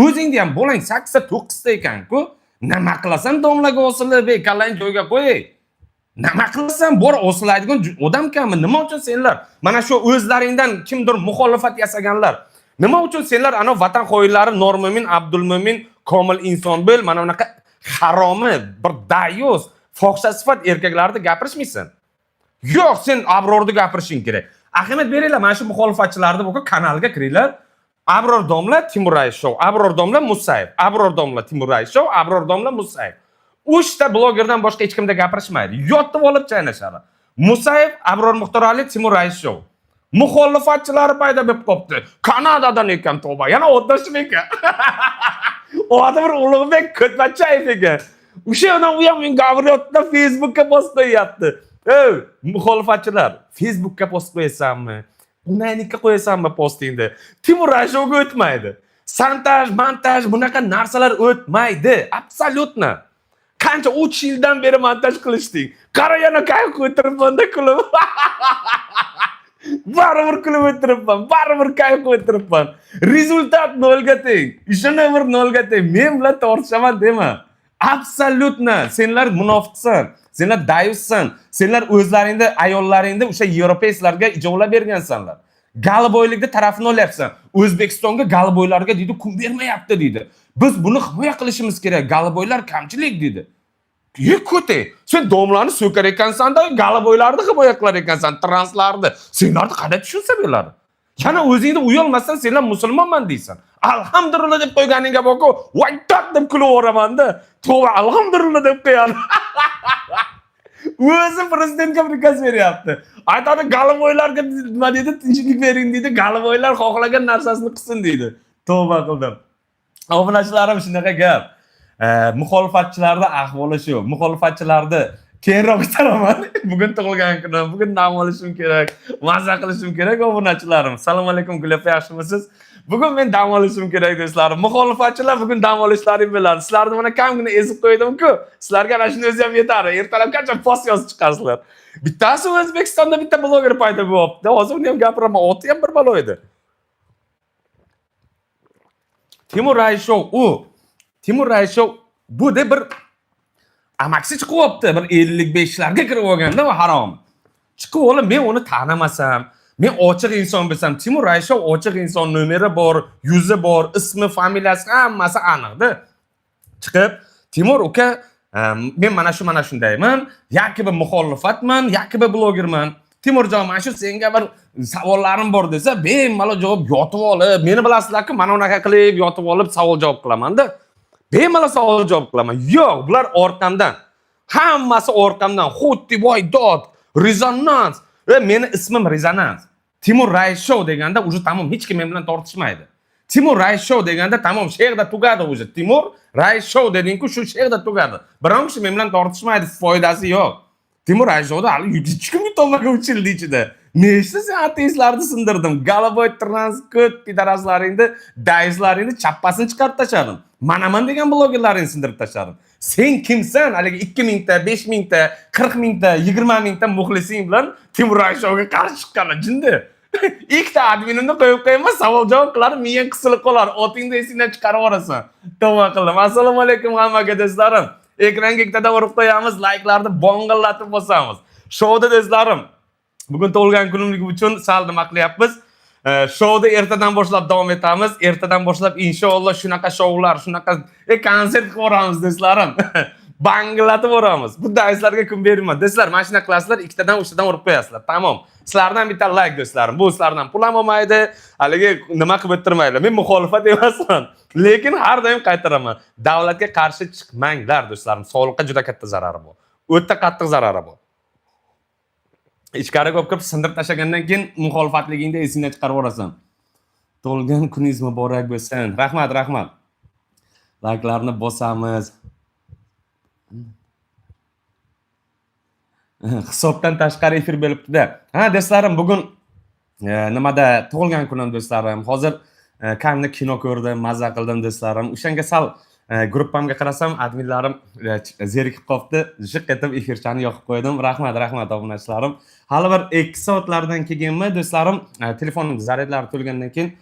o'zingda ham bolang 8-9 ta ekan-ku, nima qilasan domlaga osilib, kallang joyga qo'y. Nima qilasan? Bor osiladigan odam kammi? Nima uchun senlar mana shu o'zlaringdan kimdir muxolifat yasaganlar? Nima uchun senlar ana vatan xoinlari Normo'min, Abdulmo'min, Komil inson bo'l, mana unaqa haromi, bir dayus, fohshasifat erkaklarni gapirishmaysan? Yo'q, sen Abrorni gapirishing kerak. Ahamiyat beringlar, mana shu muxolifatchilarni bu kanalga kiringlar. Abror domla Timuray Show, Abror domla Musayev, Abror domla Timuray Show, Abror domla Musayev. 3 ta blogerdan boshqa hech kimda gapirishmaydi. Yotib olib chaynashadi. Musayev, Abror Muxtorali, Timuray Show. Muxolifatchilari paydo bo'lib qopti. Kanadadan ekan to'ba. Yana o'tdoshim ekan. Odamlar Ulug'bek Ko'tmachayev ekan. O'sha odam u ham men gavriyotda Facebookka post qo'yapti. Ey, muxolifatchilar, Facebookka post qo'yasanmi? Unaynikka qo'yasanmi postingni? Timuray Showga o'tmaydi. Santaj, montaj, bunaqa narsalar o'tmaydi. Absolutno. Qancha 3 yildan beri montaj qilishding. Qara yana qayq o'tiribman-da kulib. Baribir kulib o'tiribman, baribir qayq o'tiribman. Rezultat 0 ga teng. Ishonaver 0 ga teng. Men bilan tortishaman dema. Absolutno. Senlar munofiqsan. Senlar dayussan. Senlar o'zlaringda, ayollaringda o'sha yevropeyslarga ijovlab bergansanlar. Galboylikda tarafini olyapsan. O'zbekistonga galboylarga deydi, kun bermayapti deydi. Biz buni himoya qilishimiz kerak. Galboylar kamchilik deydi. Ko'te, sen domlarni so'kar ekansan-da, galboylarni himoya qilar ekansan, translarni. Senlarni qanday tushunsa bo'ladi? Yana o'zingni uyolmasdan senlar musulmonman deysan. Alhamdulillah deb qo'yganingga boq-ku, vaytat deb kulib o'raman-da. To'g'ri, alhamdulillah deb qo'yadi. O'zi prezidentga prikaz beryapti. Aytadi, galboylarga nima dedi, tinchlik bering dedi, galboylar xohlagan narsasini qilsin dedi. Tavba qildim. Obunachilarim shunaqa gap. Muxolifatchilarning ahvoli shu. Muxolifatchilarni keyinroq taraman. Bugun tug'ilgan kunim, bugun dam olishim kerak, mazza qilishim kerak obunachilarim. Assalomu alaykum, Gulapa, yaxshimisiz? Bugun men dam olishim kerak do'stlarim. Muxolifatchilar bugun dam olishlaring bo'ladi. Sizlarni mana kamgina ezib qo'ydim-ku. Sizlarga ana shuni o'zi ham yetadi. Ertalab qancha post yozib chiqarsizlar. Bittasi O'zbekistonda bitta bloger paydo bo'libdi. Hozir uni ham gapiraman. Oti ham bir balo edi. Timuray Show Timuray Show bu de bir amaksi chiqib olibdi. Bir 55larga kirib olganda va harom. Chiqib olib men uni tanimasam, men ochiq inson bo'lsam, Timuray Show ochiq inson, nomeri bor, yuzi bor, ismi, familiyasi hammasi aniqda. Chiqib, Timur uka Men mana shundayman, yoki bir muxolifatman, yoki bir blogerman. Timurjon, mana shu senga bir savollarim bor desa, bemalol javob yotib olib, meni bilasizlar-ku, mana unaqa qilib yotib olib savol javob qilaman-da. Bemalol savol javob qilaman. Yo'q, bular orqamdan. Hammasi orqamdan. Xuddi voy dod, rezonans. Meni ismim Rezonans. Timur Rais Show deganda уже tamom hech kim men bilan tortishmaydi. Timur Rais Show deganda tamom shu yerda tugadi уже. Timur Rais Show deding-ku, shu yerda tugadi. Biron kishi men bilan tortishmaydi, foydasi yo'q. Timur Rais Showda hali hech kim yutolmagan 3 yil ichida. Nechta sen ateistlarni sindirdim. Galoboy transkot pidaraslaringni, daizlaringni chappasini chiqarib tashladim. Manaman degan blogerlaringni sindirib tashladim. Sen kimsan? Haligi 2000 ta, 5000 ta, 40 mingta, 20 mingta muxlising bilan Timur Rais Showga qarshi chiqqanlar jindi. Ikkita adminimni qo'yib qo'yma, savol javob qilar, miyang qisilib qolar, otingni esingdan chiqarib yuborasan. Tavba qildim. Assalomu alaykum hammaga do'stlarim. Ekranga ikkitadan urib qo'yamiz, like'larni bong'illatib bosamiz. Showda do'stlarim, bugun tug'ilgan kunimlik uchun sal nima qilyapmiz? Showda ertadan boshlab davom etamiz. Ertadan boshlab inshaalloh shunaqa showlar, shunaqa konsert ko'ramiz do'stlarim. Banglatib boramiz. Bu darslarga kun bermayman. Do'stlar, mana shuna qilasizlar, ikkitadan, uchtadan urib qo'yasizlar. Tamom. Sizlardan bitta like do'stlarim. Bu sizlardan pul ham olmaydi. Haligi nima qilib o'tirmaylar. Men muxolifat emasman. Lekin har doim qaytaraman. Davlatga qarshi chiqmanglar do'stlarim. Sog'liqqa juda katta zarari bor. O'ta qattiq zarari bor. Ichkariga olib kirib sindirib tashlagandan keyin muxolifatligingda esingdan chiqarib yuborasan. Tug'ilgan kuningiz muborak bo'lsin. Rahmat, rahmat. Like'larni bosamiz. Hisobdan tashqari efir bo'libdi-da. Ha, do'stlarim, bugun nimada tug'ilgan kunim do'stlarim. Hozir kamni kino ko'rdim, mazza qildim do'stlarim. O'shanga sal gruppamga qarasam, adminlarim zerikib qolibdi. Jiq etib efirchani yoqib qo'ydim. Rahmat, rahmat obunachilarim. Hali bir 2 soatlardan keyinmi do'stlarim, telefonim zaryadlari to'lgandan keyin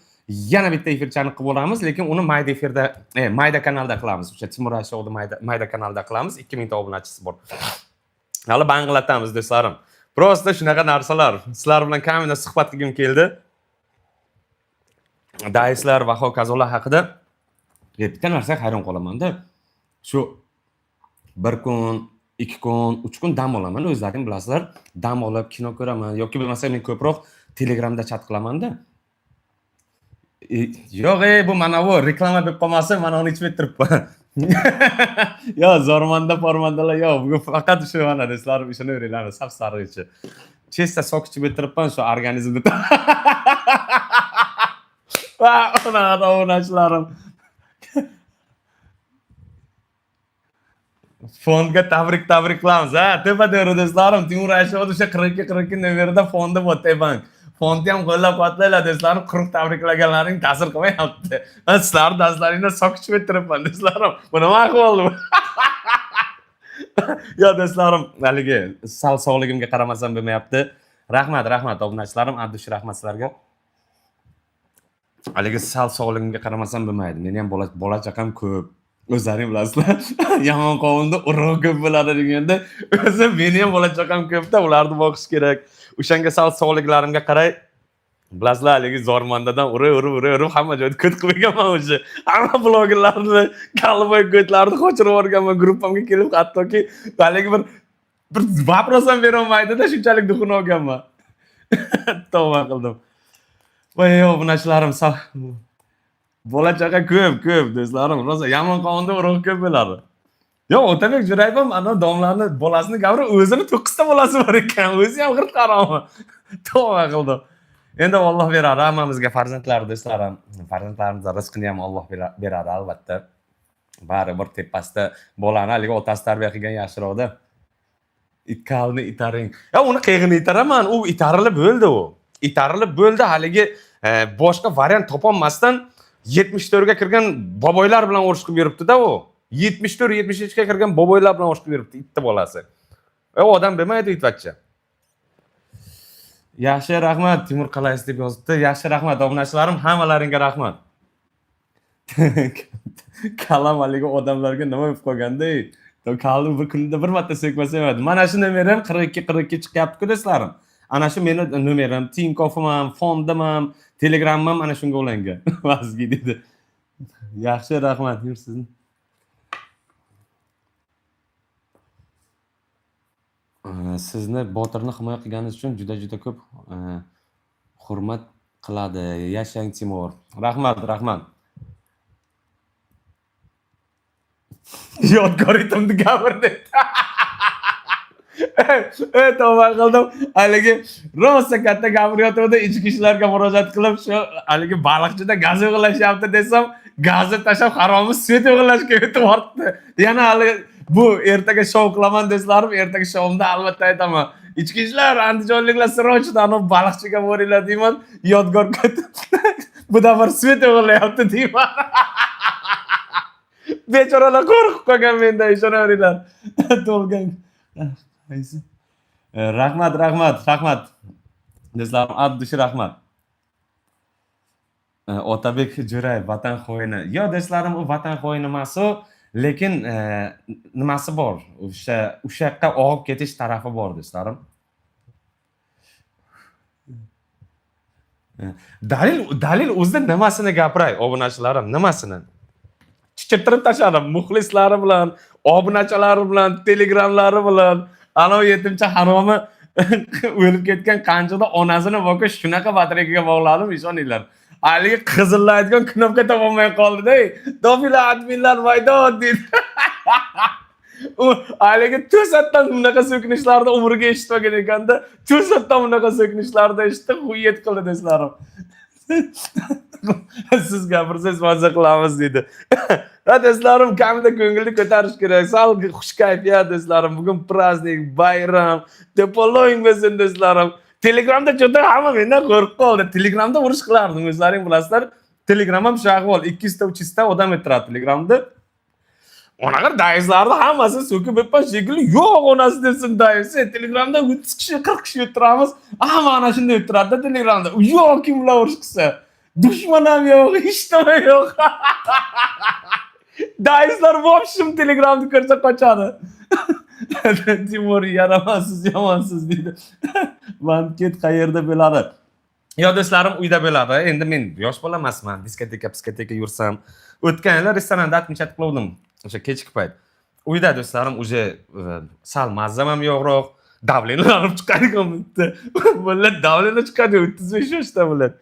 yana bitta efirchani qilib olamiz, lekin uni mayda efirda, mayda kanalda qilamiz. O'sha Timur Rais Show'da mayda kanalda qilamiz. 2000 ta obunachisi bor. Hali banglatamiz do'stlarim. Prosta shunaqa narsalar. Sizlar bilan kamina suhbat qilgim keldi. Daislar va hokazolar haqida bitta narsaga hayron qolaman-da. Shu 1 kun, 2 kun, 3 kun dam olaman. O'zlaring bilasizlar, dam olib kino ko'raman yoki bo'lmasa men ko'proq Telegramda chat qilaman-da. Yo'q, bu mana bu reklama deb qolmasin, mana uni ichib turibman. Yo, zormanda pormandalar, yo, bugun faqat shu mana do'stlarim ishonaveringlar, saf sarichi. Chesta sok ichib o'tiribman shu organizmda. Va ona obunachilarim. Fondga tabrik qilamiz, ha. Tepa-tepa do'stlarim, Timur Rais Show'da o'sha 42 nomerida fondi bor, Tebank. Fondi ham qo'llab-quvvatlanglar do'stlarim, 40 tabriklaganlaring ta'sir qilmayapti. Men sizlarning darslaringdan sok ichib o'tiribman do'stlarim. Bu nima ahvol bu? Yo do'stlarim, haligi sal sog'ligimga qaramasam bo'lmayapti. Rahmat, rahmat obunachilarim, Abdush rahmat sizlarga. Haligi sal sog'ligimga qaramasam bo'lmaydi. Meni ham bola chaqam ko'p. O'zlaring bilasizlar. Yomon qovunda urug' ko'p bo'ladi deganda, o'zi meni ham bola chaqam ko'pda, ularni boqish kerak. O'shanga sal sog'liklarimga qaray. Bilasizlar, haligi zormandadan urib hamma joyda ko't qilib ekanman o'sha. Hamma blogerlarni, kalboy ko'tlarni qochirib yuborganman, gruppamga kelib, hattoki haligi bir вопрос ham bera olmaydi-da, shunchalik duxun olganman. Tavba qildim. Voy, obunachilarim, bola chaqa ko'p do'stlarim. Rosa yomon qonunda urug' ko'p bo'ladi. Yo, Otabek Jo'rayevim ana domlarni bolasini gapirib, o'zini 9 ta bolasi bor ekan. O'zi ham g'irt qaromi. Tavba qildim. Endi Alloh beradi hammamizga farzandlar do'stlarim. Farzandlarimizga rizqini ham Alloh beradi albatta. Baribir tepasida bolani haligi otasi tarbiya qilgan yaxshiroqda. Itkalni itaring. Ya uni qiyig'ini itaraman, u itarilib bo'ldi u. Itarilib bo'ldi, haligi boshqa variant topolmasdan 74 ga kirgan boboylar bilan urush qilib yuribdi-da u. 74-73 ga kirgan boboylar bilan urush qilib yuribdi, itti bolasi. Odam bilmaydi itvatcha. Yaxshi, rahmat, Timur qalaysiz deb yozibdi. Yaxshi, rahmat obunachilarim, hammalaringga rahmat. Kalam haligi odamlarga nima bo'lib qolganda-ey. Kalni bir kunda bir marta sekmasa edi. Mana shu nomerim 42 chiqyapti-ku do'stlarim. Ana shu meni nomerim, Tinkoff'im ham, fondim ham, Telegramim ham ana shunga ulangan. Vazgi dedi. Yaxshi, rahmat, yursizni. Sizni Botirni himoya qilganingiz uchun juda ko'p hurmat qiladi. Yashang Timur. Rahmat. Yodgor etimni gapirdi. Tavba qildim. Haligi rosa katta gapirayotganda ichki ishlarga murojaat qilib, shu haligi baliqchida gaz o'g'irlashyapti desam, gazni tashlab haromi svet o'g'irlashga o'tib ortdi. Yana hali bu ertaga shou qilaman deslarim, ertaga shoumda albatta aytaman. Ichki ishlar andijonliklar sirrochidan baliqchiga boringlar deyman, Yodgor bu dafar svet o'g'irlayapti deyman. Bechoralar qo'rqib qolgan mendan, ishonaveringlar. To'lgan. Qaysi? Rahmat. Do'stlarim, abdushi rahmat. Otabek Jo'rayev vatan xoini. Yo, do'stlarim, u vatan xoini emas u, lekin nimasi bor? O'sha yoqqa og'ib ketish tarafi bor, do'stlarim. Dalil o'zida nimasini gapiray, obunachilarim, nimasini? Chiqirtirib tashladim muxlislari bilan, obunachilari bilan, telegramlari bilan. Ana yetimcha haromi o'lib ketgan qanchada onasini voka shunaqa batareykaga bog'ladim, ishoninglar. Haligi qizillaydigan knopka topolmay qoldi-da. Dofila adminlar maydo dedi. U haligi to'satdan bunaqa so'kinishlarda umriga eshitmagan ekanda, to'satdan bunaqa so'kinishlarda eshitib, xuyet qildi do'stlarim. Siz gapirsangiz mazza qilamiz dedi. Ha do'stlarim, kamida ko'ngilni ko'tarish kerak. Sal xush kayfiyat do'stlarim. Bugun praznik, bayram. To'polong bo'lsin do'stlarim. Telegramda juda hamma mendan qo'rqib qoldi. Telegramda urush qilardim, o'zlaring bilasizlar. Telegram ham shu ahvol. 200 ta 300 ta odam o'tiradi Telegramda. Onaqa daizlarni hammasi so'kib o'tpan shekilli, yo'q onasi desin daiz. Telegramda 30 kishi, 40 kishi o'tiramiz. Hamma ana shunday o'tiradi Telegramda. Yo'q, kim bilan urush qilsa. Dushman ham yo'q, hech nima yo'q. Daizlar vobshim Telegramni ko'rsa qochadi. Timur yaramansiz, yomonsiz deydi. Banket qayerda bo'ladi? Yo do'stlarim, uyda bo'ladi. Endi men yosh bola emasman. Diskoteka yursam, o'tgan yil restoranda atmishat qildim. O'sha kechki payt. Uyda do'stlarim, uje sal mazzam ham yo'qroq, davleni olib chiqadigan bitta. Bular davleni chiqadi 35 yoshda bular.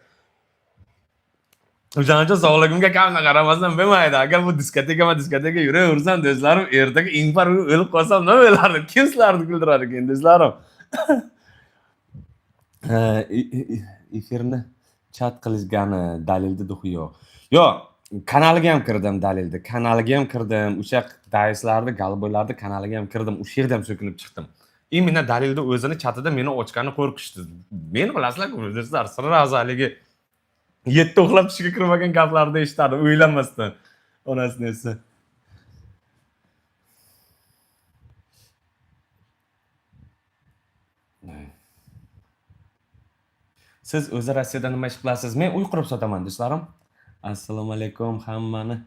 O'shancha sog'ligimga kamda qaramasdan bo'lmaydi. Agar bu diskoteka yuraversam do'stlarim, ertaga infarkt o'lib qolsam nima bo'lardi? Kim sizlarni kuldirar ekan do'stlarim? Efirni chat qilishgani dalilda duxi yo'q. Yo'q, kanaliga ham kirdim dalilda. Kanaliga ham kirdim. O'sha daislarni, galboylarni kanaliga ham kirdim. O'sha yerda ham so'kinib chiqdim. Imенно dalilda o'zini chatida meni ochgani qo'rqishdi. Meni bilasizlar-ku do'stlar, sirroz haligi 7 uxlab tushiga kirmagan gaplarni eshitadi, o'ylamasdan. Onasini esa. Siz o'zi Rossiyada nima ish qilasiz? Men uy qurib sotaman, do'stlarim. Assalomu alaykum hammani.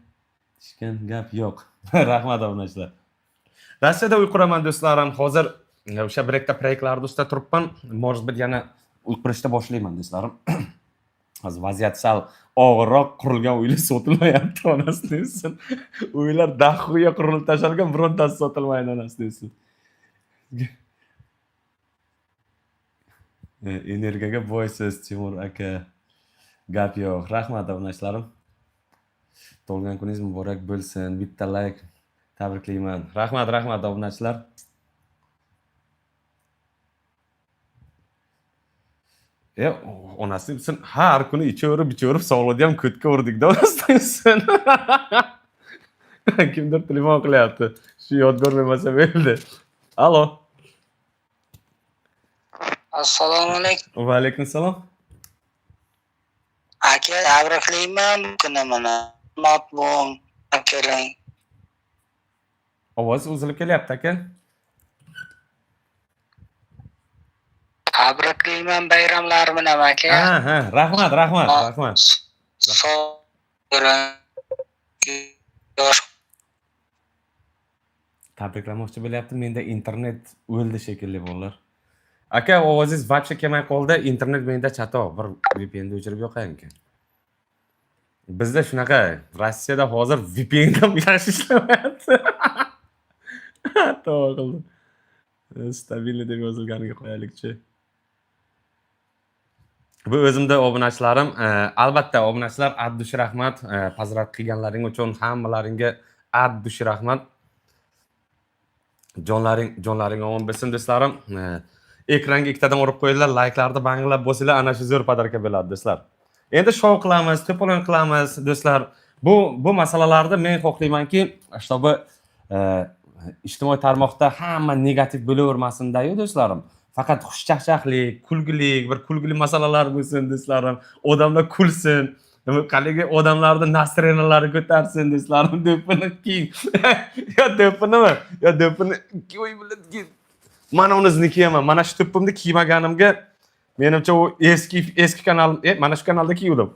Tishgan gap yo'q. Rahmat obunachilar. Rossiyada uy quraman do'stlarim. Hozir o'sha bir ikkita proyektlarda ustida turibman. Может быть yana uy qurishni boshlayman do'stlarim. Hozir vaziyat sal og'irroq, qurilgan uylar sotilmayapti, onasi desin. Uylar daxuya qurilib tashalgan, birontasi sotilmaydi, onasi desin. Energiyaga boysiz Timur aka. Gap yo'q. Rahmat obunachilarim. Tug'ilgan kuningiz muborak bo'lsin. Bitta like tabriklayman. Rahmat obunachilar. Onasi desin, har kuni ichaverib sog'lig'ida ham ko'tga urdik-da, onasi desin. Kimdir telefon qilyapti. Shu Yodgor bo'lmasa bo'ldi. Alo. Assalomu alaykum. Va alaykum assalom. Aka, tabriklayman buni mana. Matbuot akalang. Ovoz uzilib kelyapti aka. Tabriklayman bayramlar bilan aka. Ha, rahmat. Tabriklamoqchi bo'lyapti. Menda internet o'ldi shekilli bolalar. Aka, ovozingiz vaqtcha kelmay qoldi. Internet menda chatoq. Bir VPN o'chirib yo'qang ekan. Bizda shunaqa, Rossiyada hozir VPN ham yaxshi ishlamayapti. To'g'ri. Stabilni deb yozilganiga qo'yaylikchi. Bu o'zimda obunachilarim, albatta obunachilar addush rahmat, pazrat qilganlaring uchun hammalaringga addush rahmat. Jonlaring omon bo'lsin do'stlarim. Ekranga ikkitadan urib qo'yinglar, layklarni bangilab bo'lsanglar, ana shu zo'r podarka bo'ladi do'stlar. Endi shov qilamiz, to'polon qilamiz do'stlar. Bu masalalarda men xohlaymanki, чтобы ijtimoiy tarmoqda hamma negativ bo'lavermasin-da-yu do'stlarim. Faqat xushchaqchaqlik, kulgilik, bir kulgili masalalar bo'lsin do'stlarim. Odamlar kulsin. Qaligi odamlarning nasrenalari ko'tarsin do'stlarim. Do'ppini kiying. Yo do'ppinimi? Yo do'ppini kiyoy bilan mana unizniki ham. Mana shu do'ppimni kiymaganimga menimcha u eski kanal, mana shu kanalda kiydim.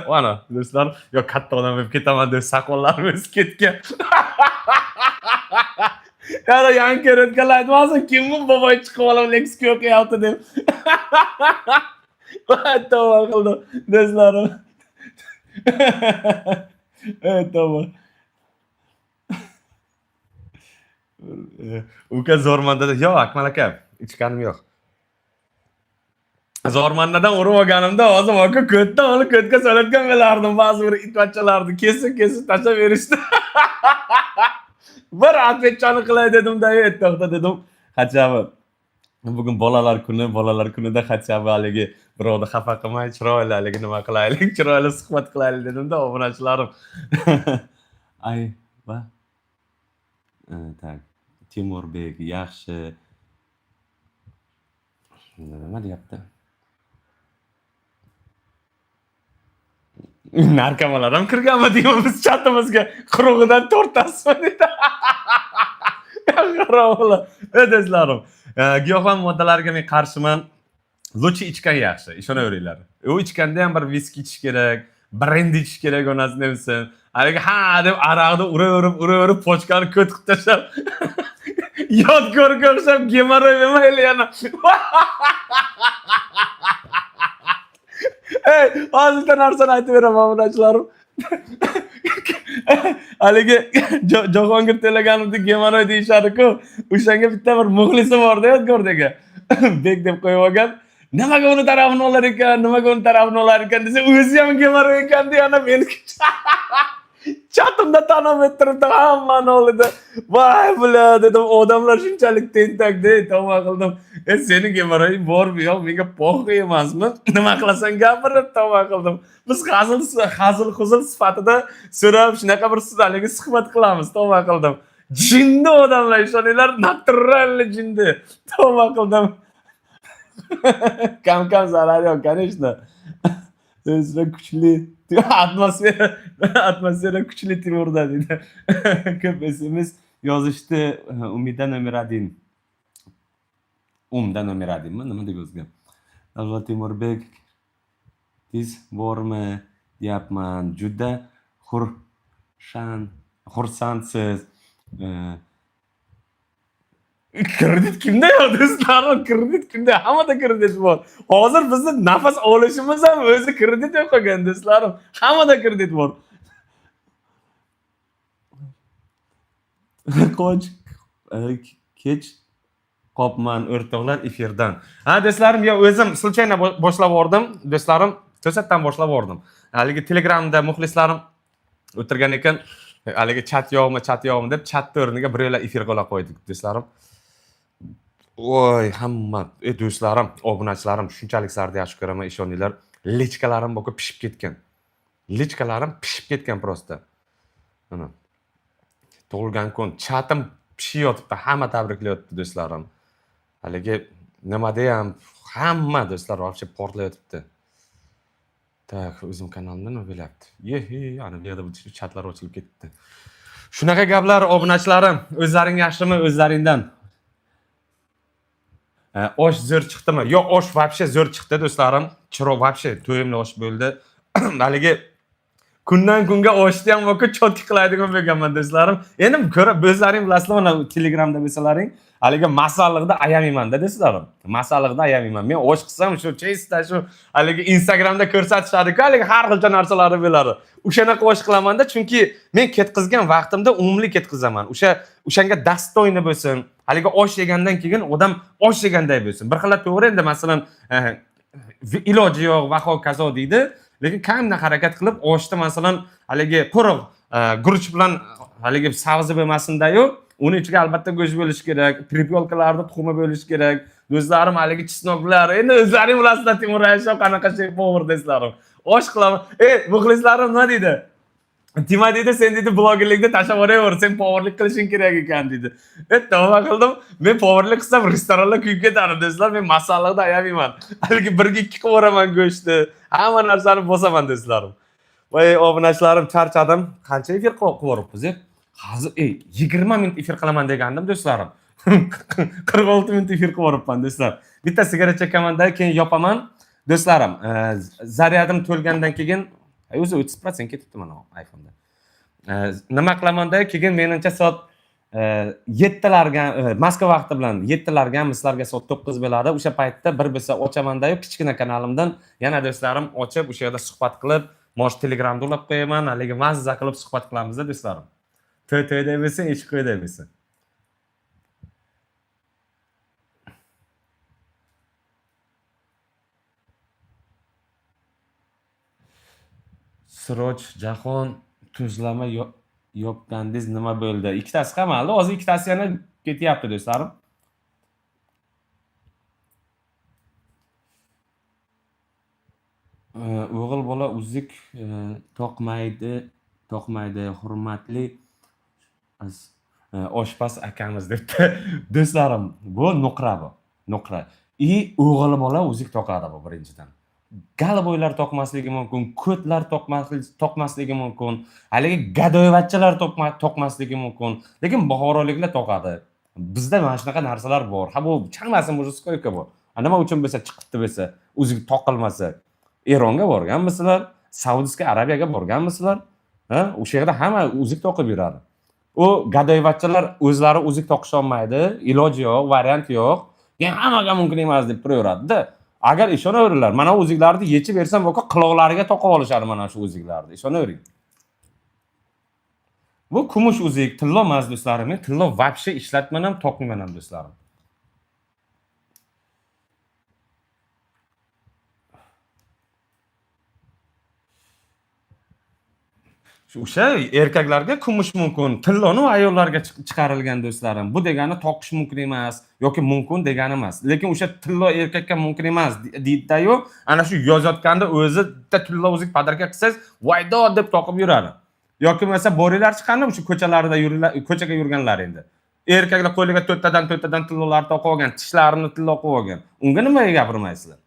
Mana do'stlar, yo katta odam bo'lib ketaman deb soqollarim o'sib ketgan. Yana yangi kelayotganlar aytmasin, kimmi boboy chiqib olib leksikyo qilyapti deb. To'g'ri qildim do'stlarim. To'g'ri. Uka zo'rmanda, yo'q, Akmal aka, ichganim yo'q. Zo'rmandadan urib olganimda hozir aka ko'tga solayotgan bo'lardim, ba'zi bir itvachalarni kesib tashlab berishdi. Bir atvetchani qilay dedim-da, to'xta dedim. Hachabi. Bugun bolalar kunida hachabi haligi birovni xafa qilmay, chiroyli haligi nima qilaylik, chiroyli suhbat qilaylik dedim-da, obunachilarim. Ay, va. Tak. Timurbek yaxshi. Nima deyapti? Narkomanlar ham kirganmi deymiz chatimizga, qurug'idan tortasmi dedi. Qarovlar. Do'stlarim, giyohvand moddalarga men qarshiman. Luchi ichgan yaxshi, ishonaveringlar. U ichganda ham bir viski ichish kerak, brend ichish kerak onasi demsin. Haligi deb aroqni uraverib, pochkani ko't qilib tashlab. Yodgorga o'xshab gemoroy emayli yana. Hozirda narsani aytib beraman obunachilarim. Haligi Jahongir Teleganovni gemoroy deyishadi-ku. O'shanga bitta bir muxlisi bor-da Yodgordagi. Bek deb qo'yib olgan. Nimaga uni tarafini olar ekan desa, o'zi ham gemoroy ekan deyana meni. Chatimda tanib o'tiribdi hammani oldida. Voy bular dedim, odamlar shunchalik tentak-da, tavba qildim. Seni gemoroying bormi yo'q, menga po'xi emasmi? Nima qilasan gapirib tavba qildim. Biz hazil-huzul sifatida so'rab shunaqa bir haligi suhbat qilamiz, tavba qildim. Jinni odamlar, ishoninglar, naturalli jinni. Tavba qildim. Kam zarar yo'q, конечно. O'zra kuchli atmosfera kuchli Timurda dedi. Ko'p SMS yozishdi. Umiddan Amiradin. Amiradinmi? Nima deb yozgan? Albatta Timurbek tiz bormi deyapman. Juda xursandsiz. Kredit kimda yo'q do'stlarim? Kredit kimda? Hammada kredit bor. Hozir bizni nafas olishimiz ham o'zi kredit yo'q qolgan do'stlarim. Hammada kredit bor. Kech qopman o'rtoqlar efirdan. Do'stlarim, yo o'zim случайно boshlab bordim, do'stlarim, to'satdan boshlab bordim. Haligi Telegramda muxlislarim o'tirgan ekan, haligi chat yo'qmi deb chatni o'rniga birolar efir qo'la qo'ydik do'stlarim. Voy, hamma do'stlarim, obunachilarim, shunchalik sizlarni yaxshi ko'raman, ishoninglar. Lechkalarim bo'lib pishib ketgan. Lechkalarim pishib ketgan prosta. Mana. Tug'ilgan kun chatim pishib yotibdi, hamma tabriklayapti do'stlarim. Haligi nimada ham hamma do'stlar вообще portlayotibdi. Tak, o'zim kanalimda nima bo'lyapti? Ana bu yerda bu chatlar ochilib ketdi. Shunaqa gaplar, obunachilarim, o'zlaring yaxshimi, o'zlaringdan? Osh zo'r chiqdimi? Yo'q, osh вообще zo'r chiqdi do'stlarim. Chiroq вообще to'yimli osh bo'ldi. Haligi kundan kunga oshni ham yoki cho'tki qiladigan bo'lganman do'stlarim. Endi ko'rib o'zlaring bilasizlar, mana Telegramda bilsalaring, haligi masalliqda ayamayman-da do'stlarim. Masalliqda ayamayman. Men osh qilsam shu chesta shu haligi Instagramda ko'rsatishadi-ku, haligi har xil narsalarni bo'ladi. O'shanaqa osh qilaman-da, chunki men ketkizgan vaqtimda umumli ketkizaman. O'shanga dastoyni bo'lsin. Haligi osh yegandan keyin odam osh yeganday bo'lsin. Bir xil to'g'ri endi masalan iloji yo'q va hokazo deydi. Lekin kamda harakat qilib oshda masalan haligi quruq guruch bilan haligi sabzi bo'lmasin-da-yu, uni ichiga albatta go'sht bo'lishi kerak, pripyolkalarda tuxumi bo'lishi kerak. Do'stlarim haligi chisnoklar, endi o'zlaring bilasizlar Timur Aysho qanaqa shay povur do'stlarim. Osh qilaman. Muxlislarim nima deydi? Tima deydi, sen deydi blogerlikda tashlab yuboraver, sen powerlik qilishing kerak ekan deydi. Tavba qildim. Men powerlik qilsam restoranlar kuyib ketadi do'stlar. Men masalliqda ayamayman. Haligi 1 2 qilib yuboraman go'shtni. Hamma narsani bosaman do'stlarim. Voy obunachalarim, charchadim. Qancha efir qilib yuboribmiz? Hozir 20 minut efir qilaman degandim do'stlarim. 46 minut efir qilib yuboribman do'stlar. Bitta sigaret chekaman-da, keyin yopaman. Do'stlarim, zaryadim to'lgandan keyin o'zi 30% ketibdi mana iPhone'da. Nima qilaman-da, keyin menimcha soat 7larga Moskva vaqti bilan 7larga, mislarga soat 9 bo'ladi. O'sha paytda bir bo'lsa ochaman-da, kichkina kanalimdan yana do'stlarim ochib, o'sha yerda suhbat qilib, mosh Telegramda ulab qo'yaman, haligi mazza qilib suhbat qilamiz-da do'stlarim. To'y demasin, eshik qo'y demasin. Siroj, Jahon, tuzlama yopgandingiz nima bo'ldi? Ikkitasi qamaldi, hozir ikkitasi yana ketyapti do'stlarim. O'g'il bola uzik toqmaydi, hurmatli oshpaz akamiz debdi. Do'stlarim, bu nuqra bu. Nuqra. O'g'il bola uzik toqadi bu birinchidan. Galboylar toqmasligi mumkin, ko'tlar toqmasligi mumkin, haligi gadoyvatchilar toqmasligi mumkin, lekin buxoroliklar toqadi. Bizda mana shunaqa narsalar bor. Ha bu chaqmasin bu skoyka bu. Nima uchun bo'lsa chiqibdi bo'lsa, o'ziga toqilmasa, Eronga borganmisizlar, Saudiya Arabiyaga borganmisizlar? Ha, o'sha yerda hamma o'zik toqib yuradi. U gadoyvatchilar o'zlari o'zik toqisha olmaydi, iloji yo'q, variant yo'q. Men hammaga mumkin emas deb turaveradi-da. Agar ishonaveringlar, mana o'zinglarni yechib bersam, boqa quloqlariga toqib olishadi mana shu o'zinglarni. Ishonavering. Bu kumush o'zik, tillo emas do'stlarim. Men tillo vobshe ishlatman ham, toqmayman ham do'stlarim. O'sha erkaklarga kumush mumkin, tilloni ayollarga chiqarilgan do'stlarim. Bu degani toqish mumkin emas yoki mumkin degani emas. Lekin o'sha tillo erkakka mumkin emas deydi-yu, ana shu yozayotganda o'zi tillo o'zik podarka qilsangiz, "Voydo" deb toqib yuradi. Yoki mesela boringlar chiqqanda shu ko'chalarda ko'chaga yurganlar endi. Erkaklar qo'liga to'rttadan tillolar toqib olgan, tishlarini tillo qo'yib olgan. Unga nimaga gapirmaysizlar?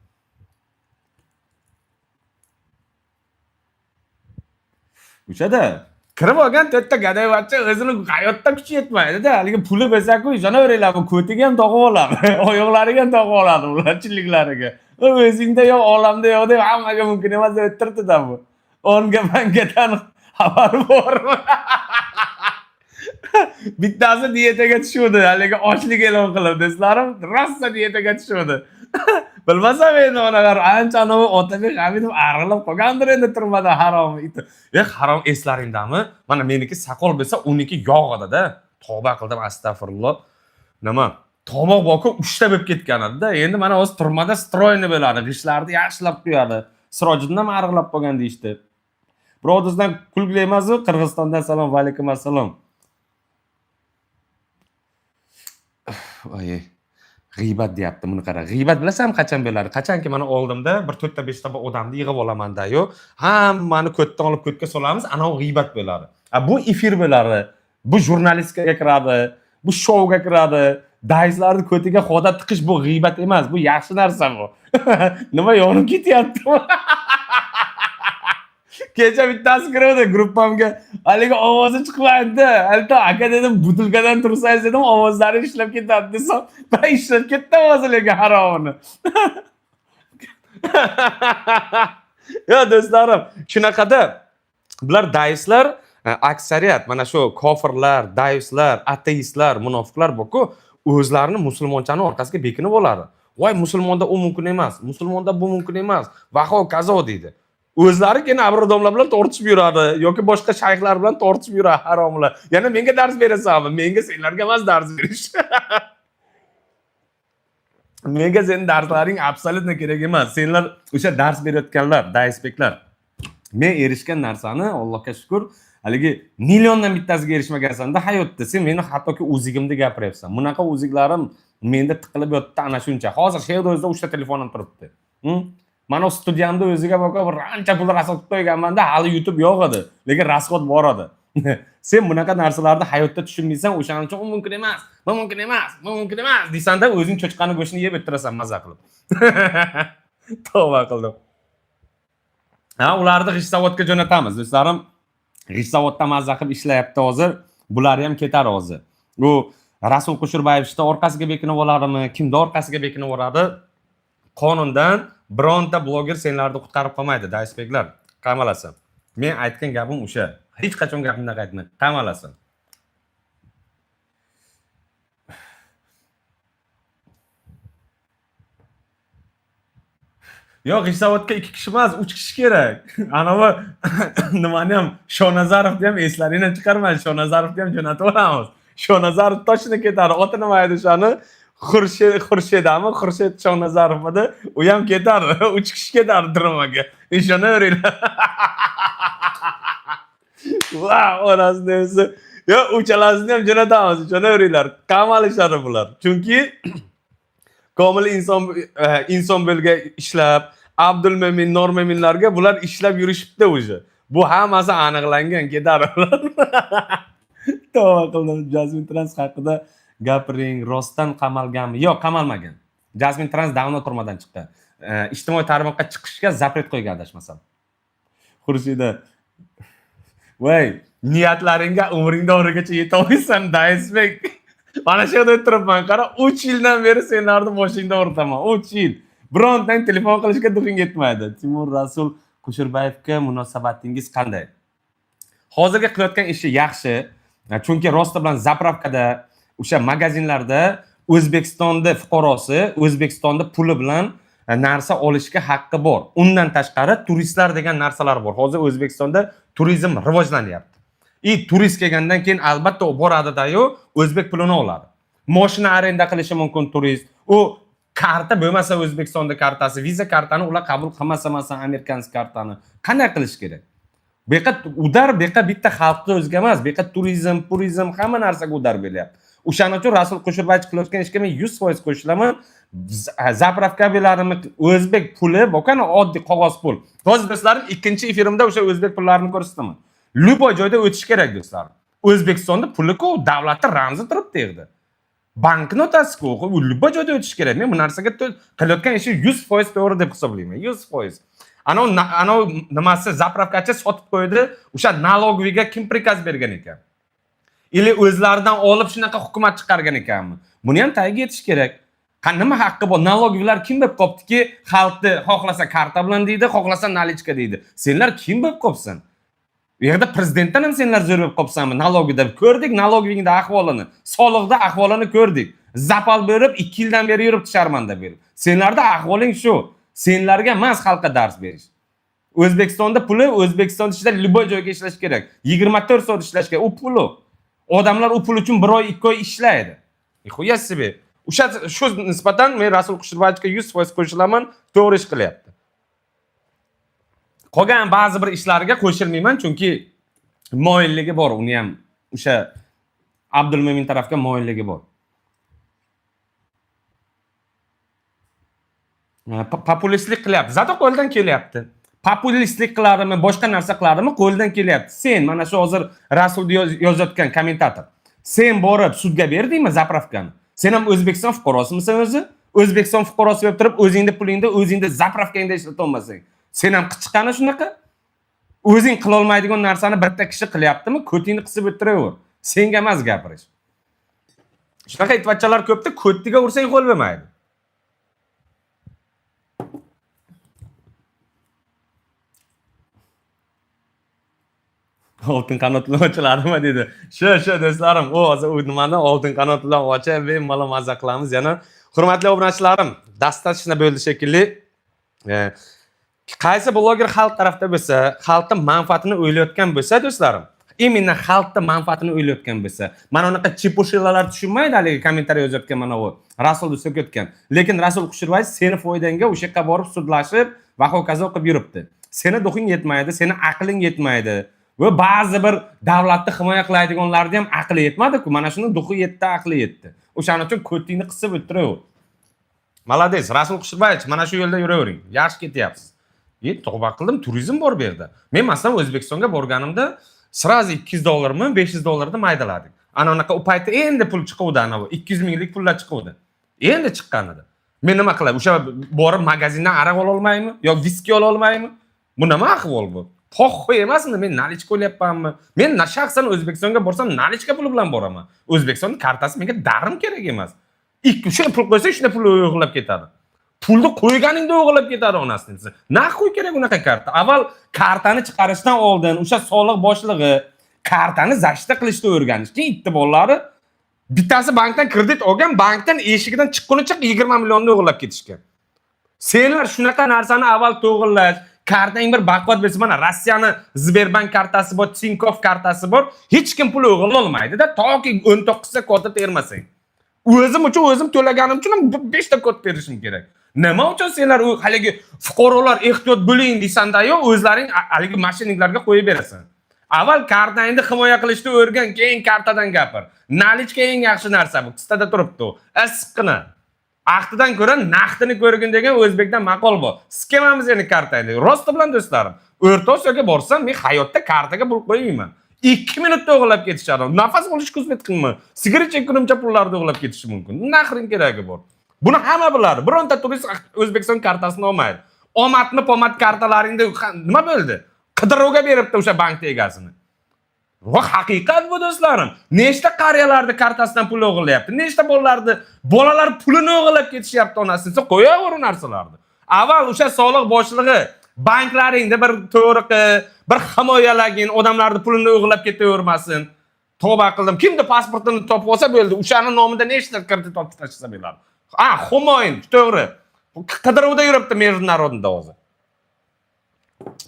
O'shada kirib olgan to'rtta gadayvachcha o'zini hayotda kuchi yetmaydi-da. Haligi puli bo'lsa-ku, ishonaveringlar, bu ko'tiga ham toqib oladi, oyoqlariga ham toqib oladi ular chilliklariga. O'zingda yo'q, olamda yo'q deb hammaga mumkin emas deb ayttirdi-da bu. Onga bankadan xabar bormi? Bittasi diyetaga tushdi, haligi ochlik e'lon qilib, do'stlarim, rosa diyetaga tushdi. Bilmasam endi onalar anchani Otabek Hamidov arg'ilib qolgandir endi turmada harom it. Harom eslaringdami? Mana meniki saqol bo'lsa, uniki yog'ida-da. Tavba qildim, astag'firulloh. Nima? Tomoq boki 3 ta bo'lib ketgan edi-da. Endi mana o'z turmada stroyni bo'ladi, g'ishlarni yaxshilab qo'yadi. Sirojiddan arg'ilib qolgan deyshti. Birodizdan kulgili emas-ku, Qirg'izistondan salom, va alaykum assalom. Voy. G'iybat deyapti, buni qara. G'iybat bilasam qachon bo'ladi? Qachonki mana oldimda bir 4 ta 5 ta odamni yig'ib olaman-da-yu, hammani ko'tdan olib ko'tga solamiz, ana u g'iybat bo'ladi. Bu efir bo'ladi. Bu jurnalistikaga kiradi, bu shouga kiradi. Daizlarni ko'tiga xoda tiqish bu g'iybat emas, bu yaxshi narsa bu. Nima yonib ketyapti? Kecha bittasi kirdi gruppamga. Haligi ovozi chiqmaydi. Alto aka dedim, butilkadan tursangiz dedim, ovozlari ishlab ketadi desam, ben ishlab ketdi ovoziga haromini. Yo do'stlarim, shunaqada bular daistlar aksariyat mana shu kofirlar, daistlar, ateistlar, munofiqlar borku, o'zlarini musulmonchani orqasiga bekinib oladi. Voy musulmonda u mumkin emas, musulmonda bu mumkin emas va hokazo deydi. O'zlari keyin abirodomlar bilan tortishib yuradi yoki boshqa shayxlar bilan tortishib yuradi haromlar. Yana menga dars berasanmi? Menga senlarga emas dars berish. Menga sening darslaring absolutno kerak emas. Senlar o'sha dars berayotganlar, daispeklar. Men erishgan narsani Allohga shukr, haligi milliondan bittasiga erishmagansanda hayotda sen meni hattoki o'zigimda gapiryapsan. Bunaqa o'ziklarim menda tiqilib yotdi ana shuncha. Hozir she'r o'zida 3 ta telefonim turibdi. Mana studiyamda o'ziga boqib bir ancha pul rasxod qo'yganmanda hali YouTube yo'q edi, lekin rasxod bor edi. Sen bunaqa narsalarni hayotda tushunmaysan, o'shaning uchun u mumkin emas, bu mumkin emas, bu mumkin emas desanda o'zing cho'chqani go'shtini yeb o'tirasan maza qilib. Tavba qildim. Ularni g'ishsavodga jo'natamiz, do'stlarim. G'ishsavodda mazza qilib ishlayapti hozir. Bular ham ketar hozir. U Rasul Kusherbayev ishda orqasiga bekinib oladimi? Kimda orqasiga bekinib oladi? Qonundan bironta bloger senlarni qutqarib qolmaydi, daispeklar. Qamalasan. Men aytgan gapim o'sha. Hech qachon gapimdan qaytmay. Qamalasan. Yo'q, G'ishsavodga 2 kishi emas, 3 kishi kerak. Anavi nimani ham Shonazarovni ham eslaringdan chiqarmang. Shonazarovni ham jo'natib olamiz. Shonazarov toshini ketadi. Oti nima edi o'shani? Xurshid Shonazarov edi. U ham ketadi. 3 kishi ketadi dramaga. Ishonaveringlar. Wow, orasida o'zi. Yo, uchalasini ham jo'natamiz. Ishonaveringlar. Qamalishadi bular. Chunki komil inson bo'lga ishlab, Abdulmo'min, Normo'minlarga bular ishlab yurishibdi o'zi. Bu hammasi aniqlangan, ketadi ular. Tavba qildim. Jasmin Trans haqida gapiring. Rostdan qamalganmi? Yo'q, qamalmagan. Jasmin Trans davno turmadan chiqqan. Ijtimoiy tarmoqqa chiqishga zapret qo'ygan adashmasam. Xurshida. Voy, niyatlaringga umringda o'rigacha yeta olmaysan, Daisbek. Mana shu yerda o'tiribman, qara, 3 yildan beri senlarni boshingda o'rtaman. 3 yil. Birontang telefon qilishga duxing yetmaydi. Timur Rasul Kusherbayevga munosabatingiz qanday? Hozirgi qilayotgan ishi yaxshi. Chunki rosti bilan zapravkada, o'sha magazinlarda O'zbekistonda fuqarosi O'zbekistonda puli bilan narsa olishga haqqi bor. Undan tashqari turistlar degan narsalar bor. Hozir O'zbekistonda turizm rivojlanyapti. Turist kelgandan keyin albatta u boradi-da-yu, o'zbek pulini oladi. Mashina arenda qilishi mumkin turist. U karta bo'lmasa O'zbekistonda kartasi, viza kartani ular qabul qilmasa, masalan, amerikansk kartani qanday qilish kerak? Beqat udar, beqat bitta xalqni o'ziga emas, beqat turizm hamma narsaga udar beryapti. O'shaning uchun Rasul Kusherbayev qilayotgan ishga men 100% qo'shilaman. Zapravkalarimiz o'zbek puli, bo'kana oddiy qog'oz pul. Hozir do'stlarim, ikkinchi efirimda o'sha o'zbek pullarini ko'rsataman. Любой joyda o'tish kerak do'stlar. O'zbekistonda puli-ku davlatning ramzi turibdi yerda. Banknotasi-ku, любой joyda o'tish kerak. Men bu narsaga qilayotgan ishi 100% to'g'ri deb hisoblayman. 100%. Ana nimasi zapravkachi sotib qo'ydi, o'sha nalogoviga kim prikaz bergan ekan? Ili o'zlaridan olib shunaqa hukumat chiqargan ekanmi? Buni ham tagiga yetish kerak. Nima haqqi bor? Nalogovilar kim deb qopdiki, xalqni xohlasa karta bilan deydi, xohlasa nalichka deydi. Senlar kim deb qopsan? Bu yerda prezidentdan ham senlar zo'r bo'lib qopsanmi? Nalogida ko'rdik, nalogovingda ahvolini, soliqda ahvolini ko'rdik. Zapal berib 2 yildan beri yuribdi sharmanda berib. Senlarda ahvoling shu. Senlarga emas xalqqa dars berish. O'zbekistonda puli, O'zbekistonda ishlar любой joyga ishlash kerak. 24 soat ishlash kerak. U puli. Odamlar u pul uchun 1 oy, 2 oy ishlaydi. Xuya sibi. Shu nisbatan men Rasul Kusherbayevga 100% qo'shilaman, to'g'ri ish qilyapti. Qolgan ba'zi bir ishlarga qo'shilmayman, chunki moyilligi bor, uni ham o'sha Abdulmo'min tarafga moyilligi bor. Populistlik qilyapti. Zato qo'ldan kelyapti. Populistlik qiladimi, boshqa narsa qiladimi, qo'ldan kelyapti. Sen mana shu hozir Rasulni yozayotgan kommentator. Sen borib sudga berdingmi zapravkani? Sen ham O'zbekiston fuqarosimisan o'zi? O'zbekiston fuqarosi bo'lib turib, o'zingda pulingda, o'zingda zapravkangda ishlata olmasang, sen ham qichqani shunaqa? O'zing qila olmaydigan narsani bitta kishi qilyaptimi? Ko'tingni qisib o'tiraver. Senga emas gapirish. Shunaqa itvachchalar ko'pda, ko'ttiga ursang qo'l bermaydi. Oltin qanotlovchilarimi dedi. Shu do'stlarim, u hozir u nimani oltin qanotlovchi bemalol mazza qilamiz yana. Hurmatli obunachilarim, dasturchilar bo'ldi shekilli. Qaysi bloger xalq tarafda bo'lsa, xalqning manfaatini o'ylayotgan bo'lsa, do'stlarim, именно xalqning manfaatini o'ylayotgan bo'lsa, mana unaqa chipushilalar tushunmaydi haligi kommentariy yozayotgan mana u Rasulni so'kayotgan. Lekin Rasul Kusherbayev seni foydangga o'sha yerga borib sudlashib, va hokazo qilib yuribdi. Seni duxing yetmaydi, seni aqling yetmaydi. Va ba'zi bir davlatni himoya qiladiganlarga ham aqli yetmadi-ku. Mana shuni duxi yetdi, aqli yetdi. O'shaning uchun ko'tingni qisib o'tiraver. Malades, Rasul Kusherbayev, mana shu yo'lda yuravering. Yaxshi ketyapsiz. Tavba qildim, turizm bor bu yerda. Men masalan O'zbekistonga borganimda sirazi $200 $500 maydaladik. Ana unaqa u paytda endi pul chiquvdi, ana bu 200 minglik pullar chiquvdi. Endi chiqqan edi. Men nima qilay? O'sha borib magazindan aroq ola olmaymi? Yo viski ola olmaymi? Bu nima ahvol bu? Poxxoy emasmi? Men nalichka o'lyapmanmi? Men shaxsan O'zbekistonga borsam nalichka puli bilan boraman. O'zbekiston kartasi menga darim kerak emas. Shuna pul qo'ysa, shuna pul o'g'irlab ketadi. Pulni qo'yganingda o'g'irlab ketadi onasini. Naq qo'y kerak unaqa karta. Avval kartani chiqarishdan oldin o'sha soliq boshlig'i kartani zashta qilishni o'rganishdi. Itti bolalari bittasi bankdan kredit olgan, bankdan eshigidan chiqqunicha 20 millionni o'g'irlab ketishgan. Senlar shunaqa narsani avval to'g'irlash, kartang bir baquvvat bo'lsa, mana Rossiyani Sberbank kartasi bor, Tinkoff kartasi bor, hech kim pul o'g'irlay olmaydi-da, toki 19 ta kod termasang. O'zim uchun o'zim to'laganim uchun 5 ta kod berishim kerak. Nima uchun senlar u haligi fuqarolar ehtiyot bo'ling desanda-yu, o'zlaring haligi mashininglarga qo'yib berasan. Avval kartangni himoya qilishni o'rgan, keyin kartadan gapir. Nalichka eng yaxshi narsa bu. Qistada turibdi u. Issiqni. Aqtidan ko'ra naqdini ko'rgin degan o'zbekdan maqol bor. Skemamiz endi kartangni. Rost bilan do'stlarim, O'rta Osiyoga borsam, men hayotda kartaga pul qo'ymayman. 2 minutda o'g'irlab ketishadi. Nafas olish ko'zmet qilma. Sigaret chekkunimcha pullarni o'g'irlab ketishi mumkin. Nahring keragi bor. Buni hamma biladi. Bironta turist O'zbekiston kartasini olmaydi. Omadni pomad kartalaringda nima bo'ldi? Qidiruvga beribdi o'sha bank egasini. Va haqiqat bu do'stlarim. Nechta qariyalarning kartasidan pul o'g'irlayapti? Nechta bolalar pulini o'g'irlab ketishyapti onasiga? Qo'yaver u narsalarni. Avval o'sha soliq boshlig'i banklaringda bir to'riqi, bir himoyalagin, odamlarning pulini o'g'irlab ketavermasin. Tavba qildim. Kimda pasportini topib olsa bo'ldi. O'shaning nomida nechta kredit olib tashlasa bo'ladi. Humoyin, to'g'ri. Qidiruvda yuribdi Международный hozir.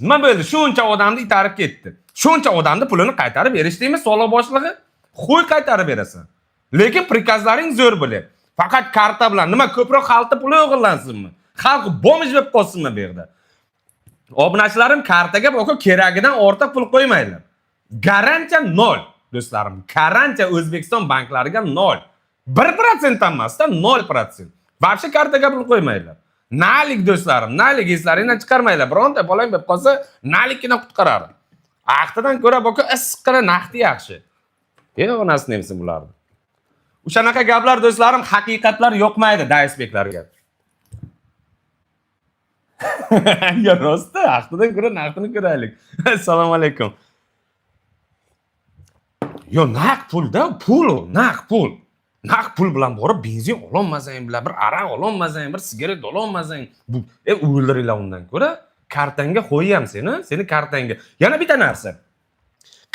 Nima bo'ldi? Shuncha odamni itarib ketdi. Shuncha odamni pulini qaytarib berishdimi soliq boshlig'i? Qo'y qaytarib berasan. Lekin prikazlaring zo'r bo'lyapti. Faqat karta bilan nima ko'proq xalqning puli o'g'irlansinmi? Xalq bomij bo'lib qolsinmi bu yerda? Obunachilarim kartaga o'qib keragidan ortiq pul qo'ymaydilar. Garantiya 0, do'stlarim. Garantiya O'zbekiston banklariga 0. 1% emasdan 0%. Vobshe kartaga pul qo'ymaydilar. Nalik do'stlarim, nalik eslaringdan chiqarmaylar. Bironta bolang bo'lib qolsa, nalikni qutqaradi. Aqtidan ko'ra bu issiqqina naqdi yaxshi. Onasi nemsi bularni. O'shanaqa gaplar do'stlarim, haqiqatlar yo'qmaydi daisbeklarga. Ya rosta, aqtidan ko'ra naqdini ko'raylik. Assalomu alaykum. Yo, naq pulda, pul, naq pul. Naq pul bilan borib benzin ololmasang, bir aroq ololmasang, bir sigaret ololmasang, bu o'ldiringlar undan ko'ra kartanga qo'yam seni kartanga. Yana bitta narsa.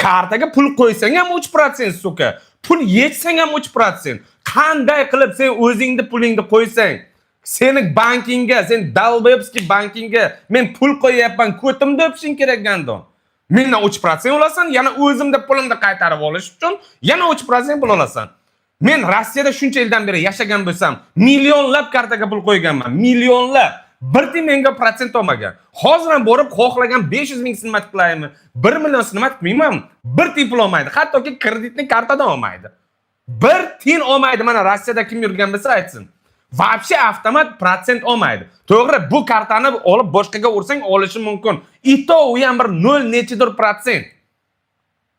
Kartaga pul qo'ysang ham 3%, suka. Pul yetsang ham 3%. Qanday qilib sen o'zingni pulingni qo'ysang, seni bankingga, sen Dalboyevskiy bankingga men pul qo'yapman, ko'timni o'pishing kerak gandon. Mendan 3% olasan, yana o'zimda pulimni qaytarib olish uchun yana 3% pul olasan. Men Rossiyada shuncha yildan beri yashagan bo'lsam, millionlab kartaga pul qo'yganman, millionlab. Bir tim menga prosent olmagan. Hozir ham borib xohlagan 500 ming sinmat qilaymi? 1 million sinmat qilmayman. Bir tim pul olmaydi. Hattoki kreditni kartadan olmaydi. Bir tim olmaydi. Mana Rossiyada kim yurgan bo'lsa aytsin. Vobshe avtomat prosent olmaydi. To'g'ri, bu kartani olib boshqaga ursang olishi mumkin. Ito u ham bir 0 nechidir prosent.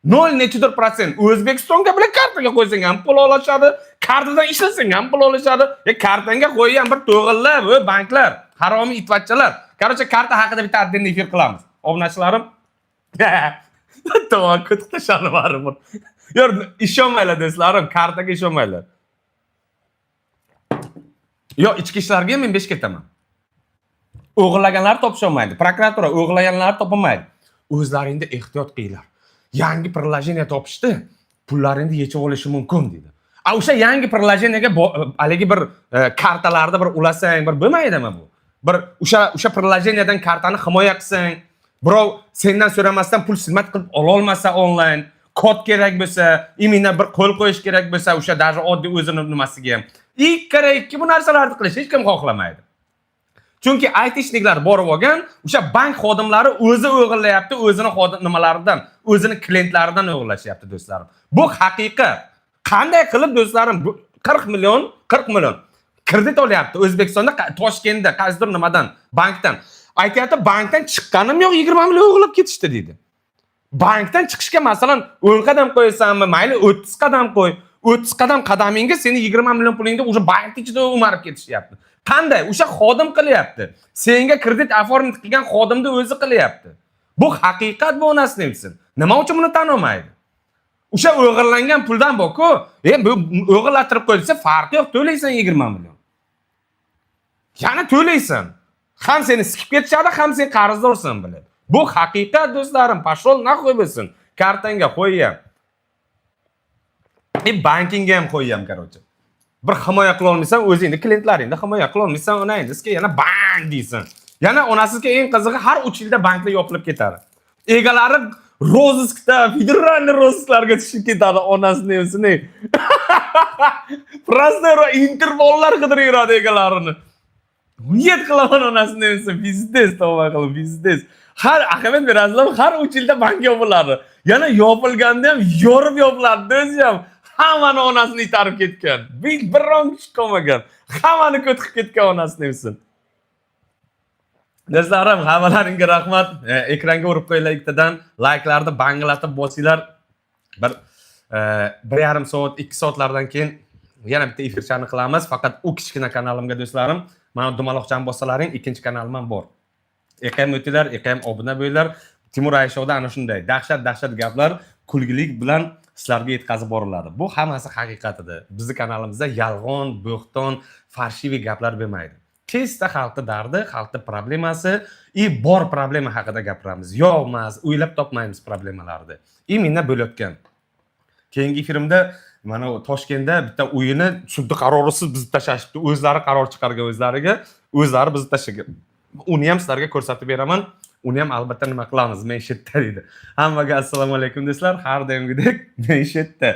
0 nechidir prosent. O'zbekistonga bilan kartaga qo'ysang ham pul olishadi, kartadan ishlasang ham pul olishadi. Kartanga qo'ygan bir to'g'illab va banklar, haromiy itvatchalar. Qarochi karta haqida bitta addin efir qilamiz. Obunachilarim. To'g'ri, ko'tiqda shani baribir. Yor, ishonmaylar do'stlarim, kartaga ishonmaylar. Yo, ichki ishlarga men 5 ketaman. O'g'irlaganlar topisholmaydi. Prokuratura o'g'irlaganlar topolmaydi. O'zlaringda ehtiyot qilinglar. yangi приложение topishdi, pullaringni yechib olishi mumkin dedi. O'sha yangi приложениеga haligi bir kartalarda bir ulasang, bir bo'lmaydimi bu? Bir o'sha приложениеdan kartani himoya qilsang, birov sendan so'ramasdan pul xizmat qilib ola olmasa onlayn, kod kerak bo'lsa, imina bir qo'l qo'yish kerak bo'lsa, o'sha даже oddiy o'zini nimasiga ham. Kerakki bu narsalarni qilish hech kim xohlamaydi. Chunki aytishliklar borib olgan, o'sha bank xodimlari o'zi o'g'irlayapti, o'zini nimalaridan, o'zini klientlaridan o'g'irlashyapti do'stlarim. Bu haqiqat. Qanday qilib do'stlarim 40 million kredit olyapti O'zbekistonda, Toshkentda, qaysidir nimadan, bankdan. Aytayapti, bankdan chiqqanim yo'q, 20 million o'g'irlab ketishdi deydi. Bankdan chiqishga masalan 10 qadam qo'ysanmi, mayli 30 qadam qo'y. 30 qadamingga seni 20 million pulingni o'sha bank ichida o'marib ketishyapti. Qanday? O'sha xodim qilyapti. Senga kredit oformit qilgan xodimni o'zi qilyapti. Bu haqiqat, bu onasini bilsin. Nima uchun buni tan olmaydi? O'sha o'g'irlangan puldan boku, bu o'g'irlatirib qo'yilsa farqi yo'q, to'laysan 20 million. Yana to'laysan. Ham seni sikib ketishadi, ham sen qarzdorsan biladi. Bu haqiqat do'stlarim, pashol naxo'y bo'lsin. Kartanga qo'yam. Bankingga ham qo'yam, qarochi. Bir himoya qila olmaysan, o'zingni klientlaringni himoya qila olmaysan, onangizga yana bank deysan. Yana onasizga eng qizig'i har 3 yilda banklar yopilib ketadi. Egalari rozıskda, federalniy rozısklarga tushib ketadi onasini o'zini. Prosta intervollar qidiradi egalarini. Niyat qilaman onasini o'zi biznes tavba qilib, biznes. Har ahamiyat berasizlar, har 3 yilda bank yopiladi. Yana yopilganda ham yorib yopiladi o'zi ham. Hammani onasini itarib ketgan. Biron kishi qolmagan. Hammani ko'tib ketgan onasini o'zi. Do'stlarim, hammalaringga rahmat. Ekranga urib qo'yinglar ikkitadan, like'larni banglatib bosinglar. Bir 1,5 soat, 2 soatlardan keyin yana bitta efirchani qilamiz. Faqat u kichkina kanalimga do'stlarim, mana dumaloqchani bossalaring, ikkinchi kanalim ham bor. Eqam o'tinglar, eqam obuna bo'linglar. Timur Ayshowda ana shunday dahshat gaplar kulgilik bilan sizlarga yetkazib boriladi. Bu hammasi haqiqatidir. Bizning kanalimizda yolg'on, bo'xton, farshivi gaplar bo'lmaydi. Tezda xalqning dardi, xalqning problemasi, bor problema haqida gapiramiz. Yo'q emas, o'ylab topmaymiz problemalarni. Minna bo'layotgan. Keyingi filmda mana Toshkentda bitta uyini sud qarorisiz bizni tashashibdi. O'zlari qaror chiqargan o'zlari bizni tashagan. Uni ham sizlarga ko'rsatib beraman. Uni ham albatta nima qilamiz, men shetda deydi. Hammaga assalomu alaykum do'stlar, har doimgidek men shetda.